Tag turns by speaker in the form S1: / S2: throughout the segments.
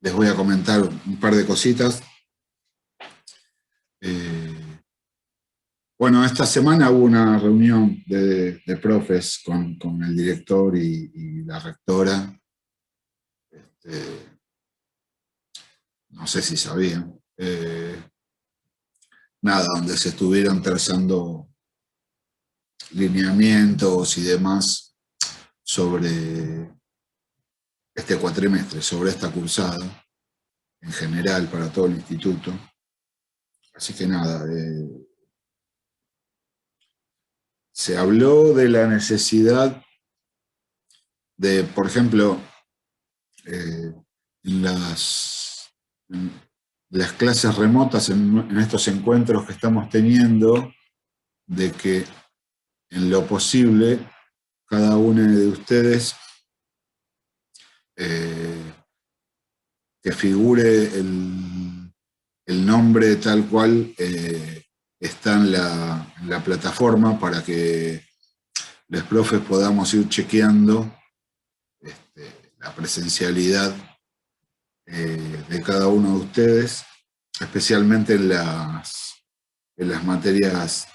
S1: les voy a comentar un par de cositas. Bueno, esta semana hubo una reunión de profes con el director y la rectora. No sé si sabían. Nada, donde se estuvieron trazando lineamientos y demás sobre este cuatrimestre, sobre esta cursada, en general para todo el instituto. Así que nada, se habló de la necesidad de, por ejemplo, en las clases remotas, en estos encuentros que estamos teniendo, de que en lo posible cada uno de ustedes que figure el nombre tal cual está en la plataforma para que los profes podamos ir chequeando la presencialidad de cada uno de ustedes, especialmente en las materias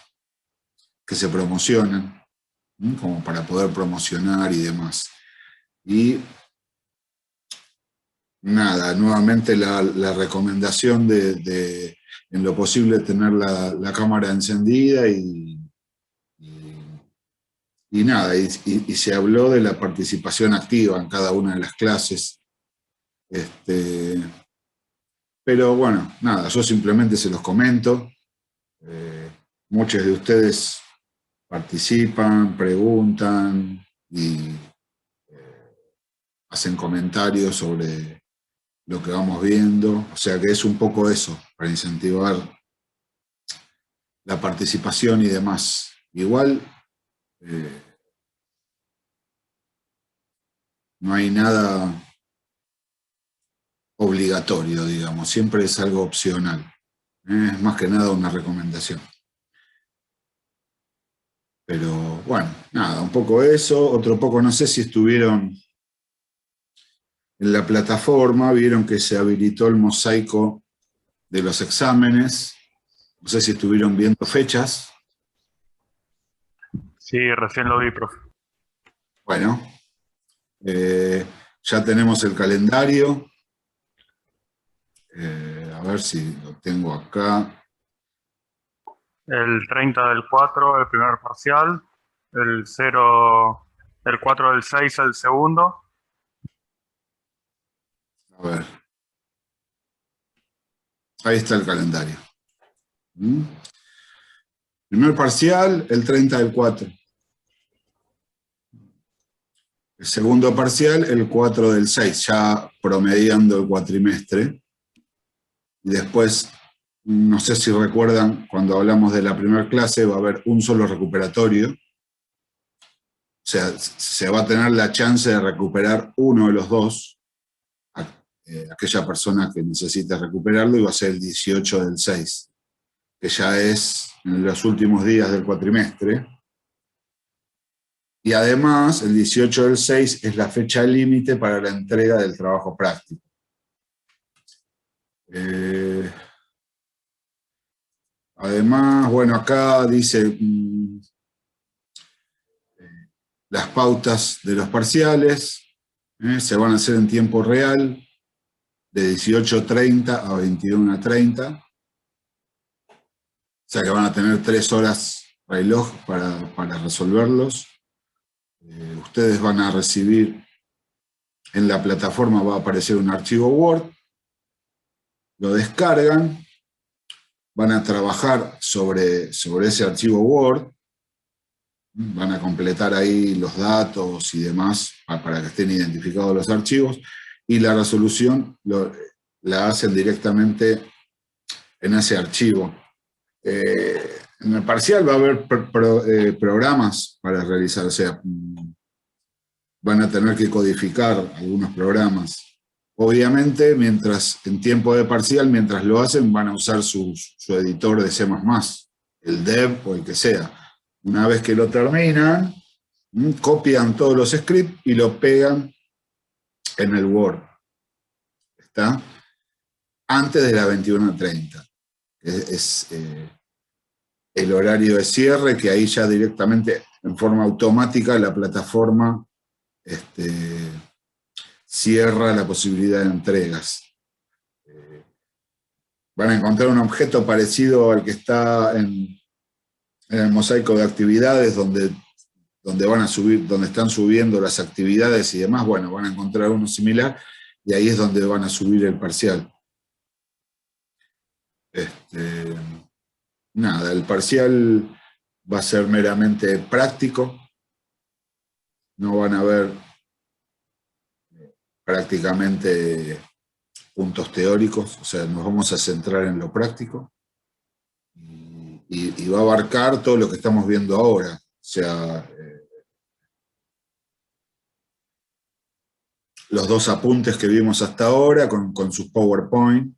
S1: que se promocionan, ¿sí? Como para poder promocionar y demás. Y nada, nuevamente la recomendación de en lo posible tener la cámara encendida y nada, y se habló de la participación activa en cada una de las clases. Pero bueno, nada, yo simplemente se los comento. Muchos de ustedes participan, preguntan y hacen comentarios sobre lo que vamos viendo. O sea que es un poco eso, para incentivar la participación y demás. Igual no hay nada obligatorio, digamos, siempre es algo opcional. Es más que nada una recomendación. Pero bueno, nada, un poco eso, otro poco, no sé si estuvieron en la plataforma, vieron que se habilitó el mosaico de los exámenes, no sé si estuvieron viendo fechas.
S2: Sí, recién lo vi, profe.
S1: Bueno, ya tenemos el calendario. A ver si lo tengo acá.
S2: El 30 del 4, el primer parcial. El 4 del 6, el segundo.
S1: A ver. Ahí está el calendario. Primer parcial, el 30 del 4. El segundo parcial, el 4 del 6, ya promediando el cuatrimestre. Y después, no sé si recuerdan, cuando hablamos de la primera clase, va a haber un solo recuperatorio. O sea, se va a tener la chance de recuperar uno de los dos, aquella persona que necesita recuperarlo, y va a ser el 18 del 6, que ya es en los últimos días del cuatrimestre. Y además, el 18 del 6 es la fecha límite para la entrega del trabajo práctico. Además, bueno, acá dice las pautas de los parciales se van a hacer en tiempo real, de 18:30 a 21:30. O sea que van a tener 3 horas reloj para resolverlos. Ustedes van a recibir, en la plataforma va a aparecer un archivo Word, lo descargan, van a trabajar sobre ese archivo Word, van a completar ahí los datos y demás para que estén identificados los archivos, y la resolución la hacen directamente en ese archivo. En el parcial va a haber programas para realizar, o sea, van a tener que codificar algunos programas. Obviamente, en tiempo de parcial, mientras lo hacen, van a usar su editor de C++, el dev o el que sea. Una vez que lo terminan, copian todos los scripts y lo pegan en el Word. ¿está? Antes de las 21:30. Es el horario de cierre, que ahí ya directamente, en forma automática, la plataforma cierra la posibilidad de entregas. Van a encontrar un objeto parecido al que está en el mosaico de actividades, donde van a subir, donde están subiendo las actividades y demás. Bueno, van a encontrar uno similar y ahí es donde van a subir el parcial. Nada, el parcial va a ser meramente práctico. No van a haber prácticamente puntos teóricos, o sea, nos vamos a centrar en lo práctico y va a abarcar todo lo que estamos viendo ahora, o sea, los 2 apuntes que vimos hasta ahora con sus PowerPoint,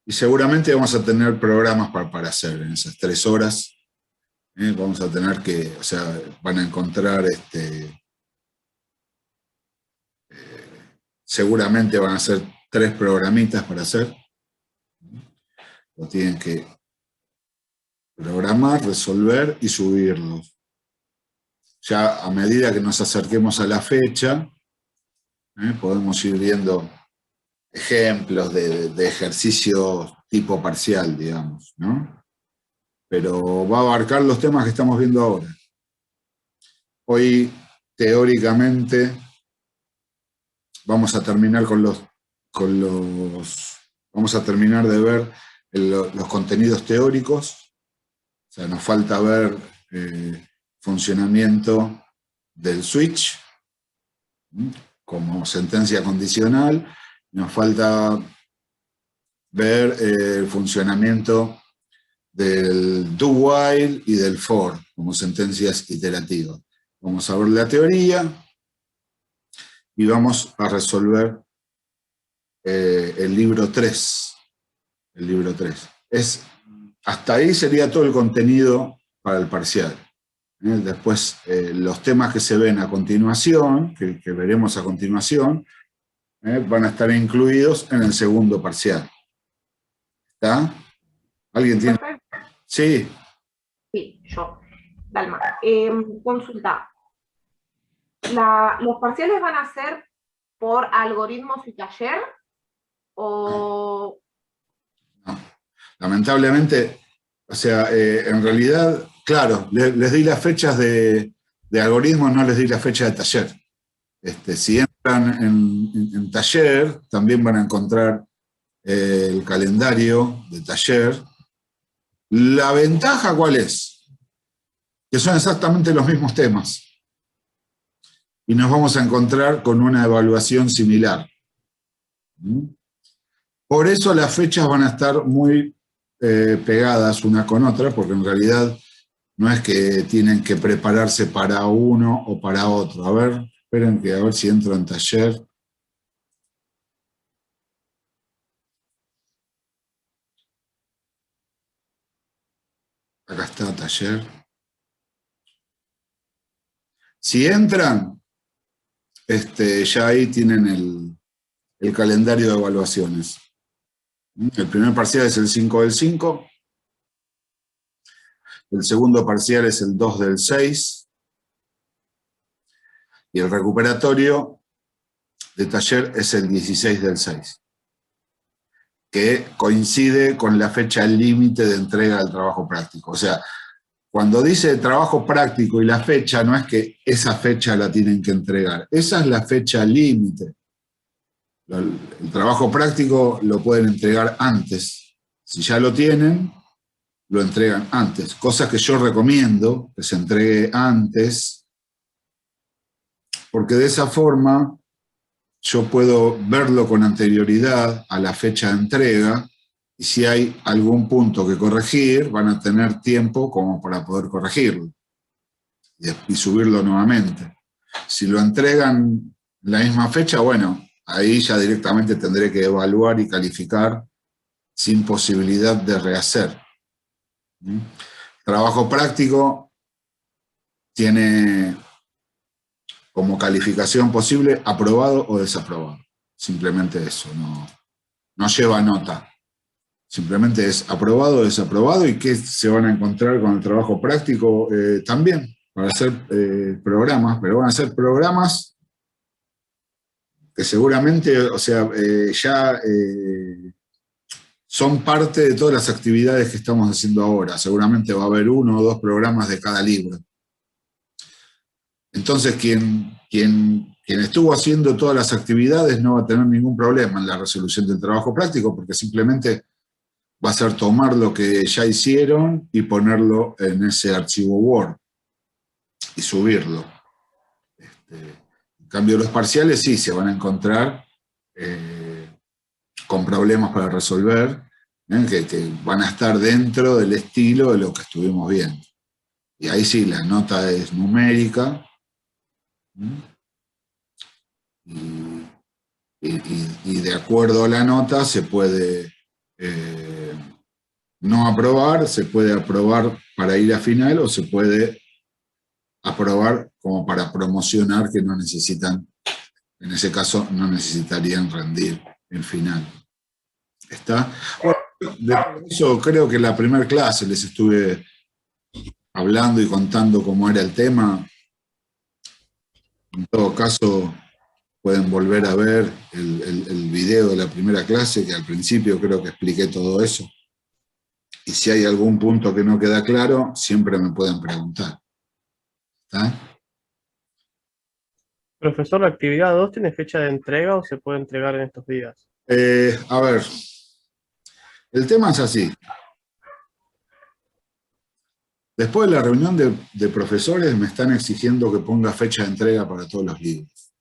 S1: y seguramente vamos a tener programas para hacer en esas 3 horas, vamos a tener que, o sea, van a encontrar seguramente van a ser 3 programitas para hacer. Lo tienen que programar, resolver y subirlos. Ya a medida que nos acerquemos a la fecha, podemos ir viendo ejemplos de ejercicios tipo parcial, digamos, ¿no? Pero va a abarcar los temas que estamos viendo ahora. Hoy, teóricamente, vamos a terminar vamos a terminar de ver los contenidos teóricos. O sea, nos falta ver funcionamiento del switch como sentencia condicional. Nos falta ver el funcionamiento del do while y del for como sentencias iterativas. Vamos a ver la teoría y vamos a resolver el libro 3. El libro 3. Hasta ahí sería todo el contenido para el parcial. Después, los temas que se ven a continuación, que veremos a continuación, van a estar incluidos en el segundo parcial. ¿Está? ¿Alguien tiene? Sí.
S3: Sí, yo. Dalma. Consulta. ¿Los parciales van a ser por algoritmos y taller? ¿O...?
S1: No. Lamentablemente, o sea, en realidad, claro, les di las fechas de algoritmos, no les di la fecha de taller. Si entran en taller, también van a encontrar el calendario de taller. ¿La ventaja cuál es? Que son exactamente los mismos temas. Y nos vamos a encontrar con una evaluación similar. Por eso las fechas van a estar muy pegadas una con otra, porque en realidad no es que tienen que prepararse para uno o para otro. A ver, esperen que a ver si entro en taller. Acá está taller. Si entran, ya ahí tienen el calendario de evaluaciones. El primer parcial es el 5 del 5. El segundo parcial es el 2 del 6. Y el recuperatorio de taller es el 16 del 6. Que coincide con la fecha límite de entrega del trabajo práctico. O sea, cuando dice trabajo práctico y la fecha, no es que esa fecha la tienen que entregar. Esa es la fecha límite. El trabajo práctico lo pueden entregar antes. Si ya lo tienen, lo entregan antes. Cosas que yo recomiendo que se entregue antes, porque de esa forma yo puedo verlo con anterioridad a la fecha de entrega, y si hay algún punto que corregir, van a tener tiempo como para poder corregirlo y subirlo nuevamente. Si lo entregan la misma fecha, bueno, ahí ya directamente tendré que evaluar y calificar sin posibilidad de rehacer. Trabajo práctico tiene como calificación posible aprobado o desaprobado. O simplemente eso, no lleva nota. Simplemente es aprobado o desaprobado, y qué se van a encontrar con el trabajo práctico también, para hacer programas, pero van a ser programas que seguramente, o sea, ya son parte de todas las actividades que estamos haciendo ahora. Seguramente va a haber 1 o 2 programas de cada libro. Entonces, quien estuvo haciendo todas las actividades no va a tener ningún problema en la resolución del trabajo práctico, porque simplemente va a ser tomar lo que ya hicieron y ponerlo en ese archivo Word y subirlo. En cambio, los parciales sí se van a encontrar con problemas para resolver, que van a estar dentro del estilo de lo que estuvimos viendo. Y ahí sí, la nota es numérica, y de acuerdo a la nota se puede no aprobar, se puede aprobar para ir a final, o se puede aprobar como para promocionar, que no necesitan, en ese caso no necesitarían rendir el final. ¿Está? Bueno, de eso creo que en la primera clase les estuve hablando y contando cómo era el tema. En todo caso, pueden volver a ver el video de la primera clase, que al principio creo que expliqué todo eso. Y si hay algún punto que no queda claro, siempre me pueden preguntar. ¿Está?
S4: Profesor, ¿la actividad 2 tiene fecha de entrega o se puede entregar en estos días?
S1: A ver, el tema es así. Después de la reunión de profesores me están exigiendo que ponga fecha de entrega para todos los libros.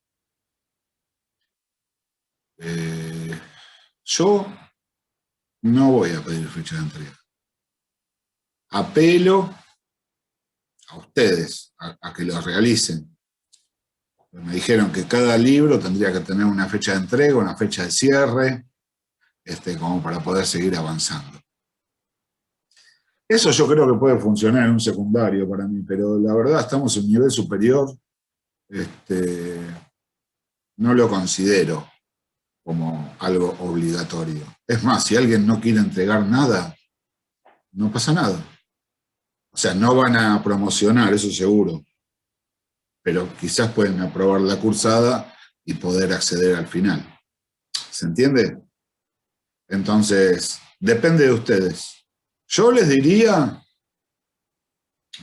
S1: Yo no voy a pedir fecha de entrega. Apelo a ustedes a que lo realicen. Me dijeron que cada libro tendría que tener una fecha de entrega, una fecha de cierre, como para poder seguir avanzando. Eso yo creo que puede funcionar en un secundario para mí, pero la verdad estamos en un nivel superior, no lo considero como algo obligatorio. Es más, si alguien no quiere entregar nada, no pasa nada. O sea, no van a promocionar, eso seguro, pero quizás pueden aprobar la cursada y poder acceder al final. ¿Se entiende? Entonces, depende de ustedes. Yo les diría,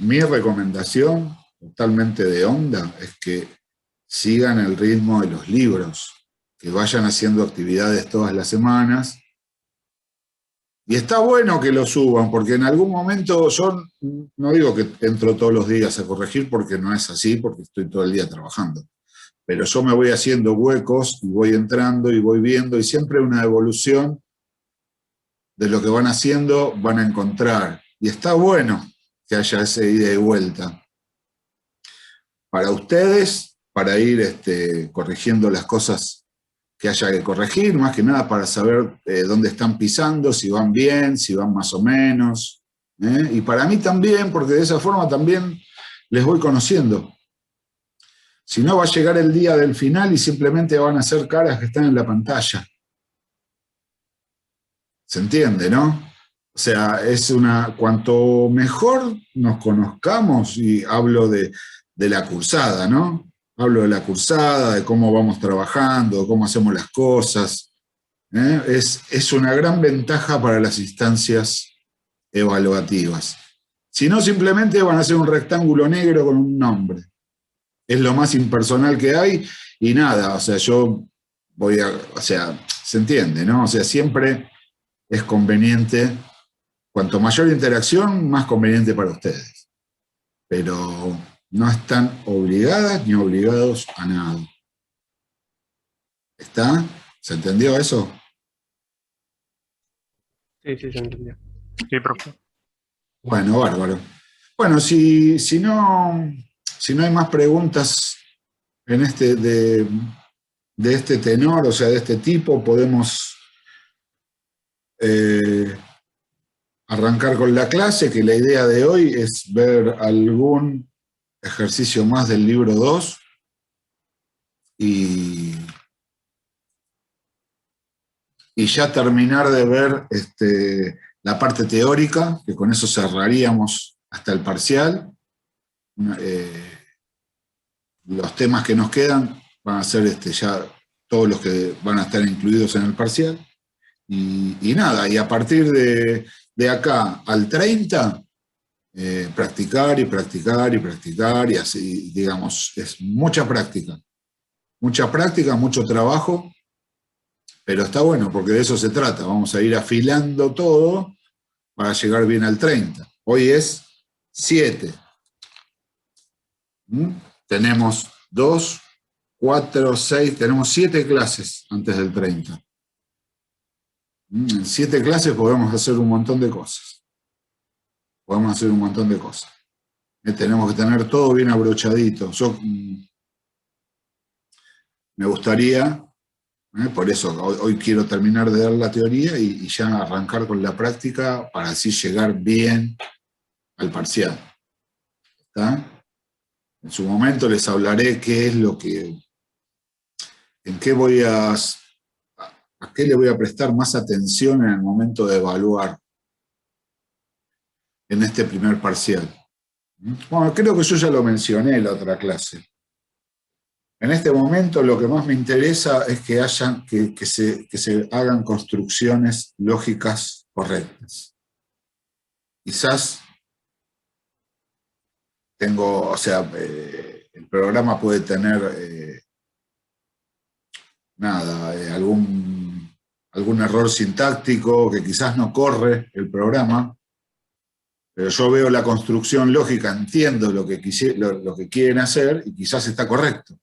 S1: mi recomendación, totalmente de onda, es que sigan el ritmo de los libros, que vayan haciendo actividades todas las semanas. Y está bueno que lo suban, porque en algún momento, yo no digo que entro todos los días a corregir, porque no es así, porque estoy todo el día trabajando. Pero yo me voy haciendo huecos y voy entrando y voy viendo, y siempre una evolución de lo que van haciendo van a encontrar. Y está bueno que haya ese ida y vuelta. Para ustedes, para ir corrigiendo las cosas que haya que corregir, más que nada para saber dónde están pisando, si van bien, si van más o menos. Y para mí también, porque de esa forma también les voy conociendo. Si no, va a llegar el día del final y simplemente van a ser caras que están en la pantalla. ¿Se entiende, no? O sea, cuanto mejor nos conozcamos, y hablo de la cursada, ¿no? Hablo de la cursada, de cómo vamos trabajando, de cómo hacemos las cosas. Es una gran ventaja para las instancias evaluativas. Si no, simplemente van a ser un rectángulo negro con un nombre. Es lo más impersonal que hay, y nada, o sea, o sea, se entiende, ¿no? O sea, siempre es conveniente, cuanto mayor interacción, más conveniente para ustedes. Pero no están obligadas ni obligados a nada. ¿Está? ¿Se entendió eso?
S4: Sí, se entendió.
S2: Sí, profe.
S1: Bueno, bárbaro. Bueno, si no hay más preguntas en de este tenor, o sea, de este tipo, podemos arrancar con la clase, que la idea de hoy es ver algún ejercicio más del libro 2 y y ya terminar de ver la parte teórica, que con eso cerraríamos hasta el parcial. Los temas que nos quedan van a ser ya todos los que van a estar incluidos en el parcial. Y nada, y a partir de acá al 30, practicar y practicar y practicar, y así, digamos, es mucha práctica, mucho trabajo, pero está bueno porque de eso se trata. Vamos a ir afilando todo para llegar bien al 30. Hoy es 7. Tenemos 2, 4, 6, tenemos 7 clases antes del 30. En 7 clases podemos hacer un montón de cosas. Tenemos que tener todo bien abrochadito. Yo me gustaría, por eso hoy quiero terminar de dar la teoría y ya arrancar con la práctica para así llegar bien al parcial. ¿Está? En su momento les hablaré qué es lo que, a qué le voy a prestar más atención en el momento de evaluar en este primer parcial. Bueno, creo que yo ya lo mencioné en la otra clase. En este momento lo que más me interesa es que se hagan construcciones lógicas correctas. Quizás el programa puede tener algún error sintáctico que quizás no corre el programa, pero yo veo la construcción lógica, entiendo lo que quieren hacer y quizás está correcto.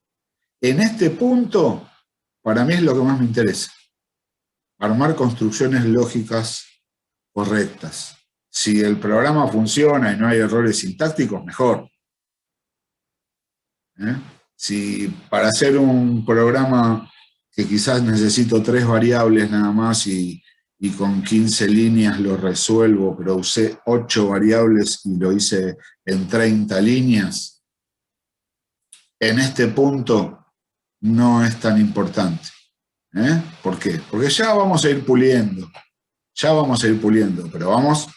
S1: En este punto, para mí es lo que más me interesa. Armar construcciones lógicas correctas. Si el programa funciona y no hay errores sintácticos, mejor. Si para hacer un programa que quizás necesito 3 variables nada más y con 15 líneas lo resuelvo, pero usé 8 variables y lo hice en 30 líneas, en este punto no es tan importante. ¿Por qué? Porque ya vamos a ir puliendo, pero vamos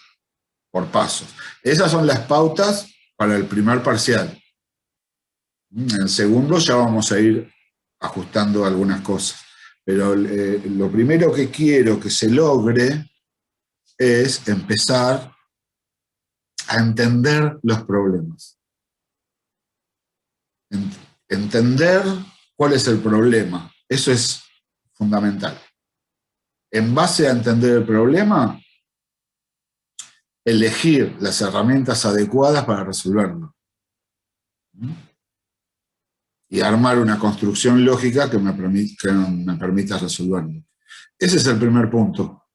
S1: por pasos. Esas son las pautas para el primer parcial. En el segundo ya vamos a ir ajustando algunas cosas. Pero lo primero que quiero que se logre es empezar a entender los problemas. Entender cuál es el problema. Eso es fundamental. En base a entender el problema, elegir las herramientas adecuadas para resolverlo. Y armar una construcción lógica que me permita resolverlo. Ese es el primer punto.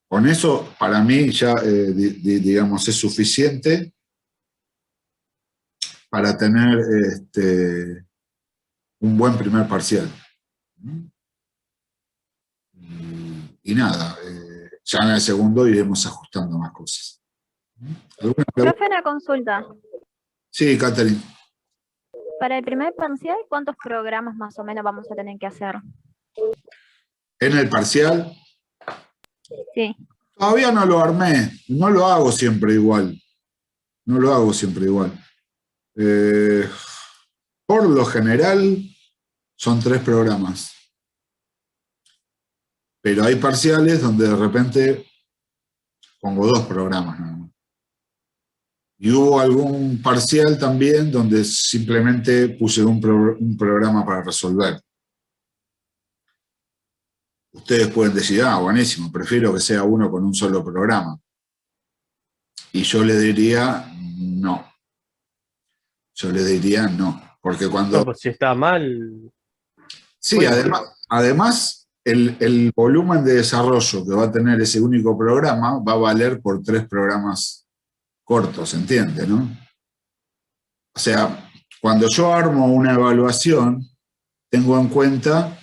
S1: Con eso, para mí, ya digamos, es suficiente para tener un buen primer parcial. Y nada, ya en el segundo iremos ajustando más cosas.
S5: Profe, una consulta.
S1: Sí, Catherine.
S5: Para el primer parcial, ¿cuántos programas más o menos vamos a tener que hacer?
S1: En el parcial,
S5: Sí.
S1: todavía no lo armé, no lo hago siempre igual. Por lo general, son 3 programas. Pero hay parciales donde de repente pongo 2 programas nada más. Y hubo algún parcial también donde simplemente puse un programa para resolver. Ustedes pueden decir, buenísimo, prefiero que sea uno con un solo programa. Y yo le diría no. Porque cuando...
S4: No, pues si está mal.
S1: Sí,
S4: bueno,
S1: además el volumen de desarrollo que va a tener ese único programa va a valer por 3 programas cortos, ¿entiende, no? O sea, cuando yo armo una evaluación, tengo en cuenta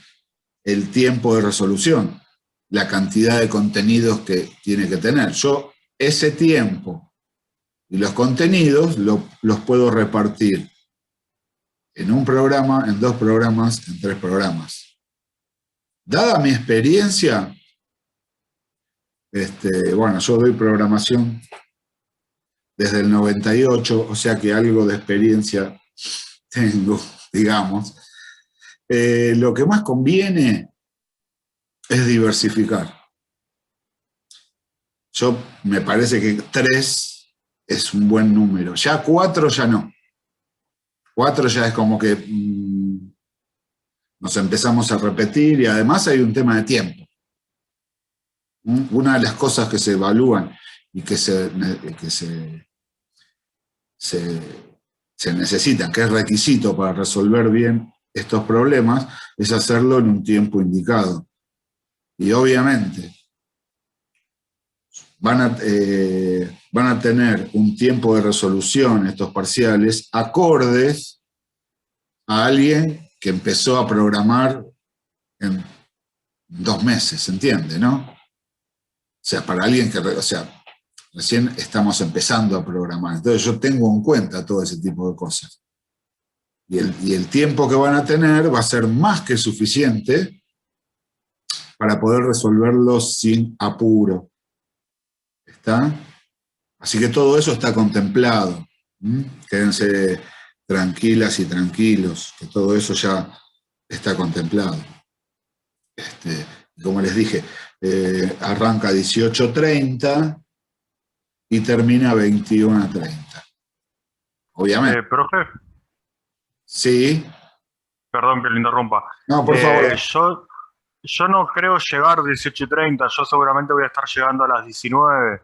S1: el tiempo de resolución, la cantidad de contenidos que tiene que tener. Yo ese tiempo y los contenidos los puedo repartir en un programa, en 2 programas, en 3 programas. dada mi experiencia, bueno, yo doy programación desde el 98, o sea que algo de experiencia tengo, digamos. Lo que más conviene es diversificar. Me parece que 3 es un buen número. Ya 4 ya no. 4 ya es como que nos empezamos a repetir y además hay un tema de tiempo. Una de las cosas que se evalúan y que se necesitan, que es requisito para resolver bien estos problemas, es hacerlo en un tiempo indicado. Y obviamente van a tener un tiempo de resolución estos parciales acordes a alguien que empezó a programar en 2 meses, ¿se entiende, no? O sea, para alguien que, recién estamos empezando a programar. Entonces yo tengo en cuenta todo ese tipo de cosas. Y el tiempo que van a tener va a ser más que suficiente para poder resolverlo sin apuro. ¿Está? Así que todo eso está contemplado. Quédense tranquilas y tranquilos, que todo eso ya está contemplado. Como les dije, arranca 18:30 y termina 21:30. Obviamente.
S2: Profe,
S1: Sí.
S2: perdón que le interrumpa.
S1: No, por favor.
S2: Yo no creo llegar 18:30, yo seguramente voy a estar llegando a las 19.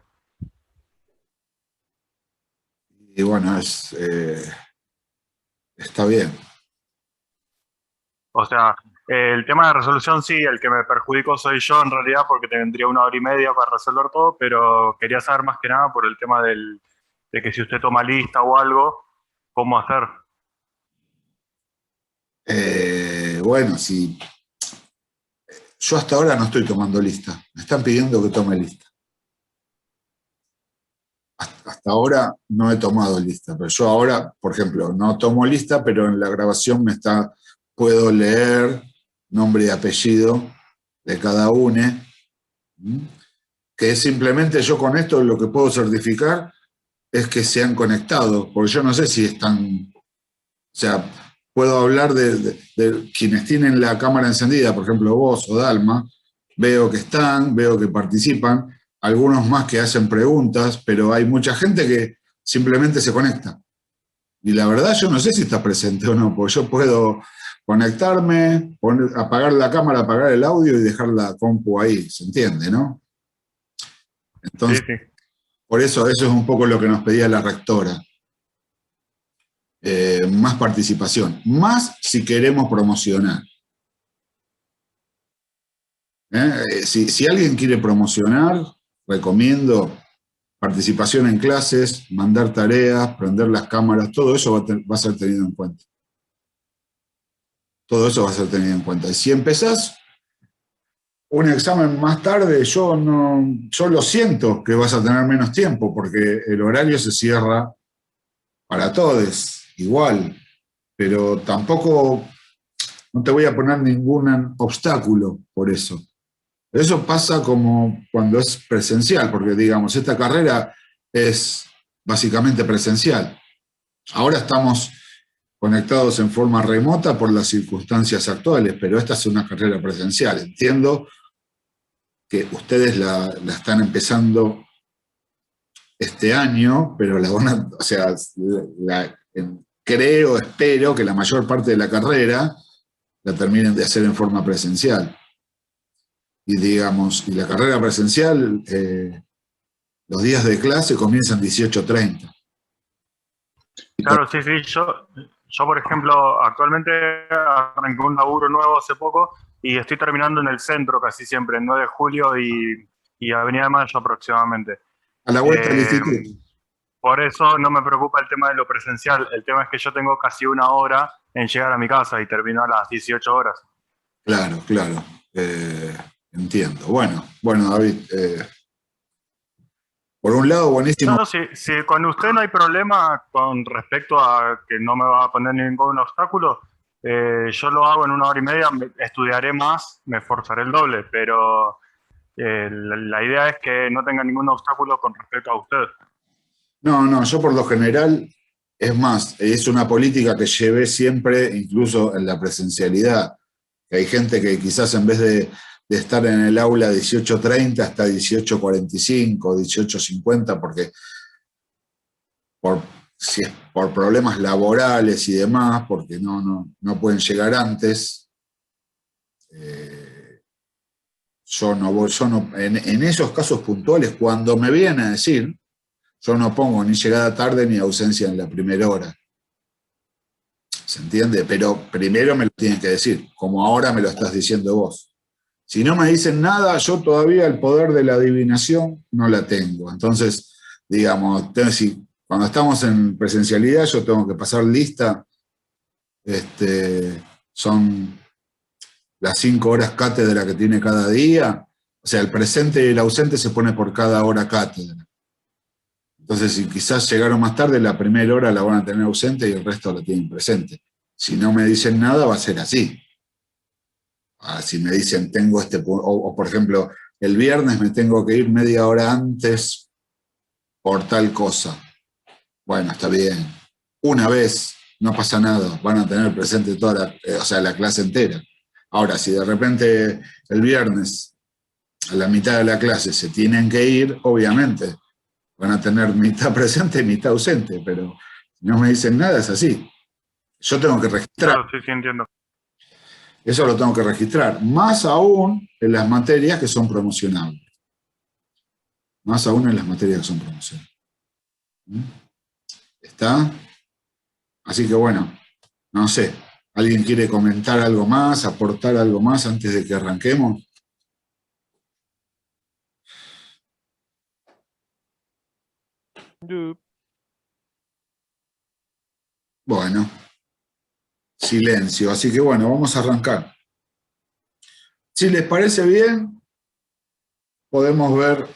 S1: Y bueno, está bien.
S2: O sea, el tema de resolución sí, el que me perjudico soy yo en realidad porque tendría 1 hora y media para resolver todo, pero quería saber más que nada por el tema de que si usted toma lista o algo, ¿cómo hacer?
S1: Bueno, si yo hasta ahora no estoy tomando lista. Me están pidiendo que tome lista. Hasta ahora no he tomado lista, pero yo ahora, por ejemplo, no tomo lista, pero en la grabación puedo leer nombre y apellido de cada uno, que simplemente yo con esto lo que puedo certificar es que se han conectado, porque yo no sé si están, o sea, puedo hablar de quienes tienen la cámara encendida, por ejemplo vos o Dalma, veo que están, veo que participan, algunos más que hacen preguntas, pero hay mucha gente que simplemente se conecta. Y la verdad yo no sé si está presente o no, porque yo puedo conectarme, apagar la cámara, apagar el audio y dejar la compu ahí, ¿se entiende, no? Entonces,
S2: Sí.
S1: por eso es un poco lo que nos pedía la rectora. Más participación, más si queremos promocionar. Si alguien quiere promocionar, recomiendo participación en clases, mandar tareas, prender las cámaras, todo eso va a ser tenido en cuenta. Todo eso va a ser tenido en cuenta. Y si empezás un examen más tarde, yo lo siento que vas a tener menos tiempo, porque el horario se cierra para todos, igual. Pero tampoco, no te voy a poner ningún obstáculo por eso. Eso pasa como cuando es presencial, porque digamos, esta carrera es básicamente presencial. Ahora estamos conectados en forma remota por las circunstancias actuales, pero esta es una carrera presencial. Entiendo que ustedes la están empezando este año, pero la van a, o sea, espero que la mayor parte de la carrera la terminen de hacer en forma presencial. Y digamos, y la carrera presencial, los días de clase comienzan 18:30.
S2: Claro, sí. Yo, por ejemplo, actualmente arranqué un laburo nuevo hace poco y estoy terminando en el centro casi siempre, en 9 de julio y Avenida de Mayo aproximadamente.
S1: A la vuelta del instituto.
S2: Por eso no me preocupa el tema de lo presencial. El tema es que yo tengo casi 1 hora en llegar a mi casa y termino a las 18 horas.
S1: Claro. Entiendo. Bueno, David, por un lado, buenísimo.
S2: No, si con usted no hay problema con respecto a que no me va a poner ningún obstáculo, yo lo hago en 1 hora y media, estudiaré más, me esforzaré el doble, pero la idea es que no tenga ningún obstáculo con respecto a usted.
S1: No, yo por lo general, es más, es una política que llevé siempre, incluso en la presencialidad, que hay gente que quizás en vez de estar en el aula 18:30 hasta 18:45, 18:50, porque si es por problemas laborales y demás, porque no pueden llegar antes, yo no, en esos casos puntuales, cuando me vienen a decir, yo no pongo ni llegada tarde ni ausencia en la primera hora. ¿Se entiende? Pero primero me lo tienen que decir, como ahora me lo estás diciendo vos. Si no me dicen nada, yo todavía el poder de la adivinación no la tengo. Entonces, digamos, cuando estamos en presencialidad, yo tengo que pasar lista, son las 5 horas cátedra que tiene cada día. O sea, el presente y el ausente se pone por cada hora cátedra. Entonces, si quizás llegaron más tarde, la primera hora la van a tener ausente y el resto la tienen presente. Si no me dicen nada, va a ser así. Si me dicen, tengo o por ejemplo, el viernes me tengo que ir media hora antes por tal cosa. Bueno, está bien. Una vez, no pasa nada, van a tener presente toda la clase entera. Ahora, si de repente el viernes, a la mitad de la clase, se tienen que ir, obviamente, van a tener mitad presente y mitad ausente, pero si no me dicen nada, es así. Yo tengo que registrar.
S2: Claro, sí, entiendo.
S1: Eso lo tengo que registrar, más aún en las materias que son promocionables. Más aún en las materias que son promocionables. ¿Está? Así que bueno, no sé. ¿Alguien quiere comentar algo más, aportar algo más antes de que arranquemos? Bueno, silencio. Así que bueno, vamos a arrancar. Si les parece bien, podemos ver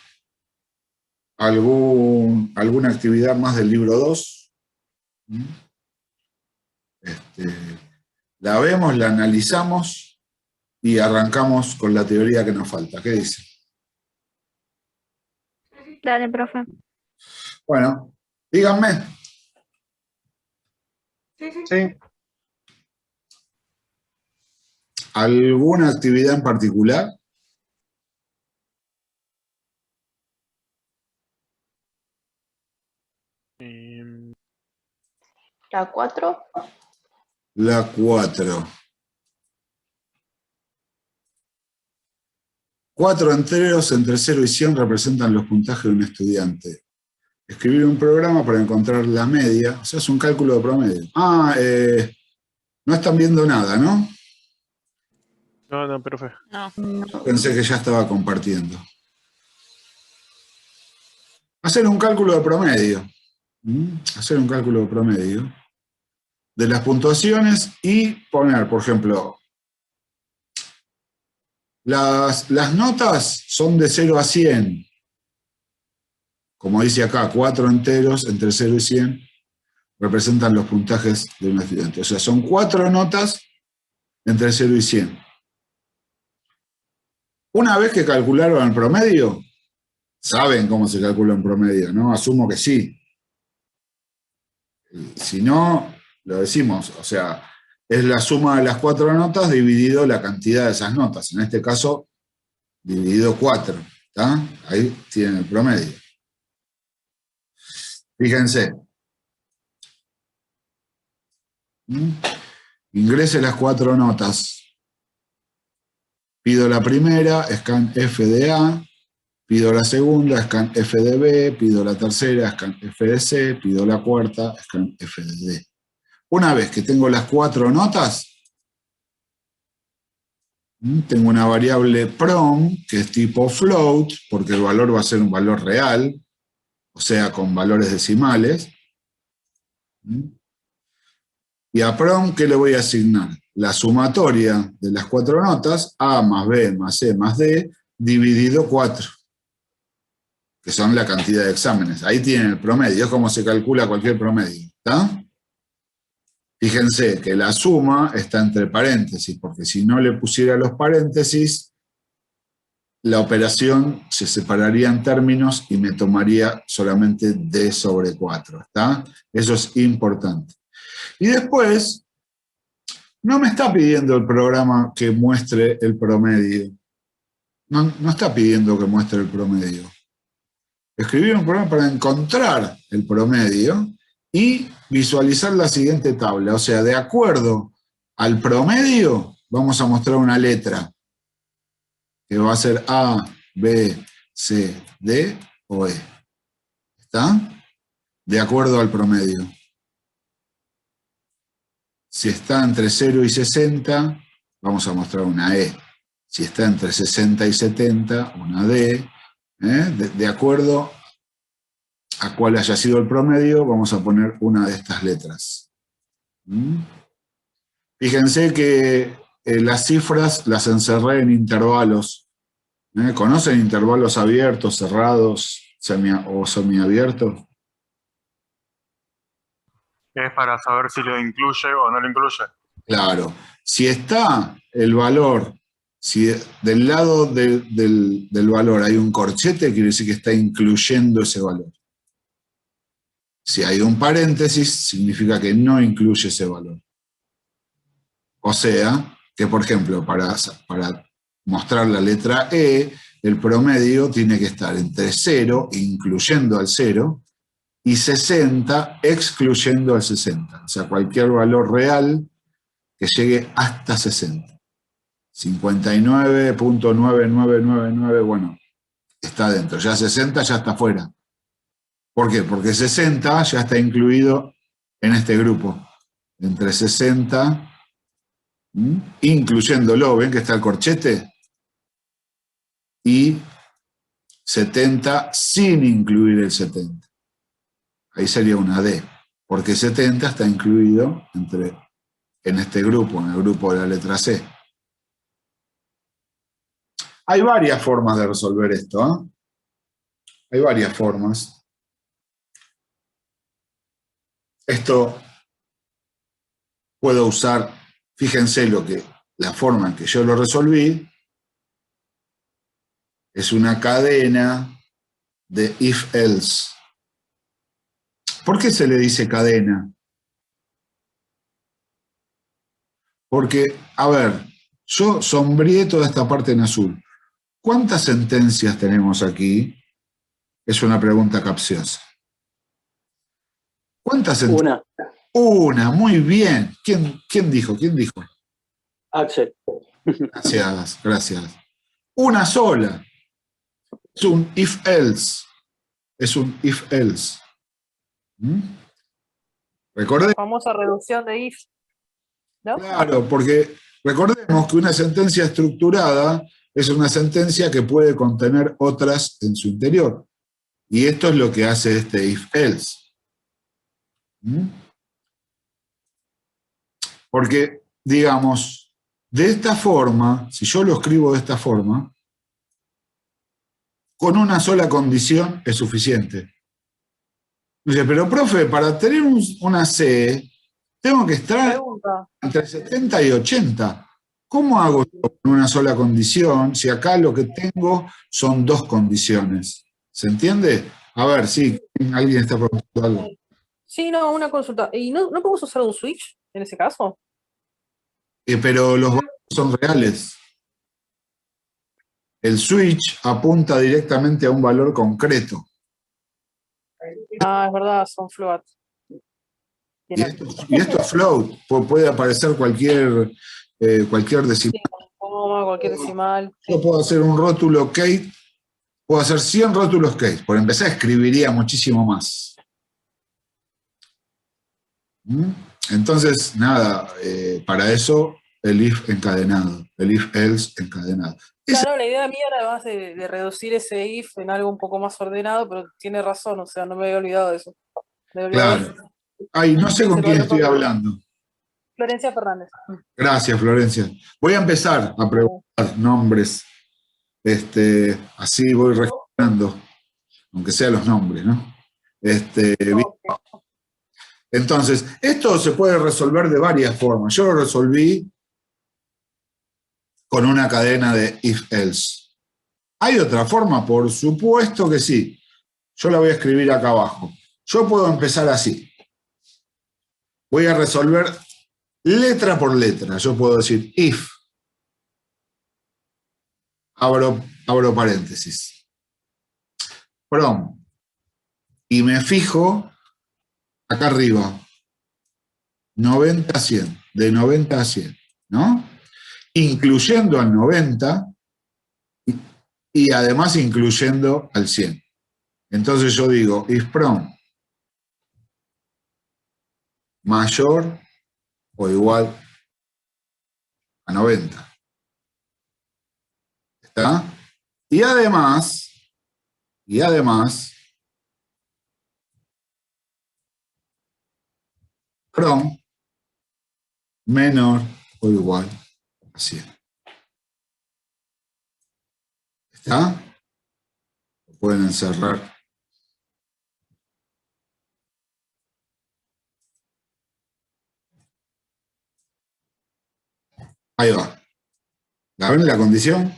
S1: alguna actividad más del libro 2. La vemos, la analizamos y arrancamos con la teoría que nos falta. ¿Qué dice?
S5: Dale, profe.
S1: Bueno, díganme.
S4: Sí.
S1: ¿Alguna actividad en particular?
S3: La 4.
S1: La 4. 4 enteros entre 0 y 100 representan los puntajes de un estudiante. Escribir un programa para encontrar la media, o sea, es un cálculo de promedio. No están viendo nada, ¿no?
S4: No, profe.
S6: No.
S1: Pensé que ya estaba compartiendo. Hacer un cálculo de promedio. Hacer un cálculo de promedio de las puntuaciones y poner, por ejemplo, las notas son de 0 a 100. Como dice acá, 4 enteros entre 0 y 100 representan los puntajes de un estudiante. O sea, son 4 notas entre 0 y 100. Una vez que calcularon el promedio, saben cómo se calcula un promedio, ¿no? Asumo que sí. Si no, lo decimos, o sea, es la suma de las 4 notas dividido la cantidad de esas notas. En este caso, dividido 4. ¿Está? Ahí tienen el promedio. Fíjense. Ingrese las 4 notas. Pido la primera, scan F de A. Pido la segunda, scan F de B. Pido la tercera, scan F de C. Pido la cuarta, scan F de D. Una vez que tengo las 4 notas, tengo una variable prom, que es tipo float, porque el valor va a ser un valor real, o sea, con valores decimales. Y a prom, ¿qué le voy a asignar? La sumatoria de las 4 notas, A más B más C más D, dividido 4, que son la cantidad de exámenes. Ahí tienen el promedio, es como se calcula cualquier promedio. ¿Está? Fíjense que la suma está entre paréntesis, porque si no le pusiera los paréntesis, la operación se separaría en términos y me tomaría solamente D sobre 4, ¿está? Eso es importante. Y después, no me está pidiendo el programa que muestre el promedio. No está pidiendo que muestre el promedio. Escribí un programa para encontrar el promedio y visualizar la siguiente tabla. O sea, de acuerdo al promedio, vamos a mostrar una letra que va a ser A, B, C, D o E. ¿Está? De acuerdo al promedio. Si está entre 0 y 60, vamos a mostrar una E. Si está entre 60 y 70, una D. De acuerdo a cuál haya sido el promedio, vamos a poner una de estas letras. Fíjense que las cifras las encerré en intervalos. ¿Conocen intervalos abiertos, cerrados o semiabiertos?
S2: Es para saber si lo incluye o no lo incluye.
S1: Claro. Si está el valor, si del lado del valor hay un corchete, quiere decir que está incluyendo ese valor. Si hay un paréntesis, significa que no incluye ese valor. O sea, que por ejemplo, para mostrar la letra E, el promedio tiene que estar entre 0, incluyendo al 0, y 60, excluyendo al 60. O sea, cualquier valor real que llegue hasta 60. 59.9999, bueno, está dentro. Ya 60 ya está fuera. ¿Por qué? Porque 60 ya está incluido en este grupo. Entre 60, incluyéndolo, ¿ven que está el corchete? Y 70 sin incluir el 70. Ahí sería una D, porque 70 está incluido en este grupo, en el grupo de la letra C. Hay varias formas de resolver esto, ¿eh? Hay varias formas. Esto puedo usar, fíjense la forma en que yo lo resolví, es una cadena de if-else. ¿Por qué se le dice cadena? Porque, a ver, yo sombreé toda esta parte en azul. ¿Cuántas sentencias tenemos aquí? Es una pregunta capciosa. ¿Cuántas sentencias? Una, muy bien. ¿Quién dijo?
S6: Axel.
S1: Gracias. Una sola. Es un if-else. Recordemos.
S7: La famosa reducción de if, ¿no?
S1: Claro, porque recordemos que una sentencia estructurada es una sentencia que puede contener otras en su interior. Y esto es lo que hace este if-else. Porque, digamos, de esta forma, si yo lo escribo de esta forma, con una sola condición es suficiente. Dice, pero profe, para tener una C, tengo que estar entre 70 y 80. ¿Cómo hago con una sola condición si acá lo que tengo son dos condiciones? ¿Se entiende? A ver, sí, alguien está preguntando algo.
S7: Sí, no, una consulta. ¿Y no podemos usar un switch en ese caso?
S1: Pero los valores son reales. El switch apunta directamente a un valor concreto.
S7: Ah, es verdad, son float.
S1: Y esto es float, puede aparecer cualquier decimal.
S7: Sí, cualquier decimal.
S1: Yo puedo hacer un rótulo Kate, puedo hacer 100 rótulos Kate. Por empezar, escribiría muchísimo más. Entonces, nada, para eso el if encadenado, el if-else encadenado.
S7: Claro, la idea mía era más de reducir ese if en algo un poco más ordenado, pero tiene razón, o sea, no me había olvidado de eso.
S1: Claro. Ay, no sé con quién estoy hablando.
S7: Florencia Fernández.
S1: Gracias, Florencia. Voy a empezar a preguntar nombres. Así voy registrando, aunque sean los nombres, ¿no? Entonces, esto se puede resolver de varias formas. Yo lo resolví con una cadena de if-else. ¿Hay otra forma? Por supuesto que sí. Yo la voy a escribir acá abajo. Yo puedo empezar así. Voy a resolver letra por letra. Yo puedo decir if. Abro paréntesis. From. Y me fijo acá arriba. 90 a 100. De 90 a 100. ¿No? Incluyendo al 90 y además incluyendo al 100. Entonces yo digo, if from mayor o igual a 90. ¿Está? Y además, from menor o igual a 100. ¿Está? Lo pueden encerrar. Ahí va. ¿La ven la condición?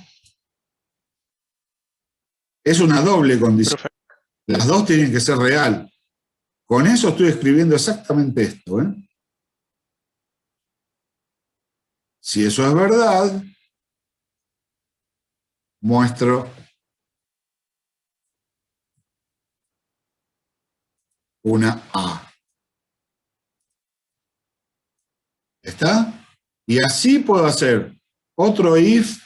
S1: Es una doble condición. Las dos tienen que ser real. Con eso estoy escribiendo exactamente esto. Si eso es verdad, muestro una A. ¿Está? Y así puedo hacer otro if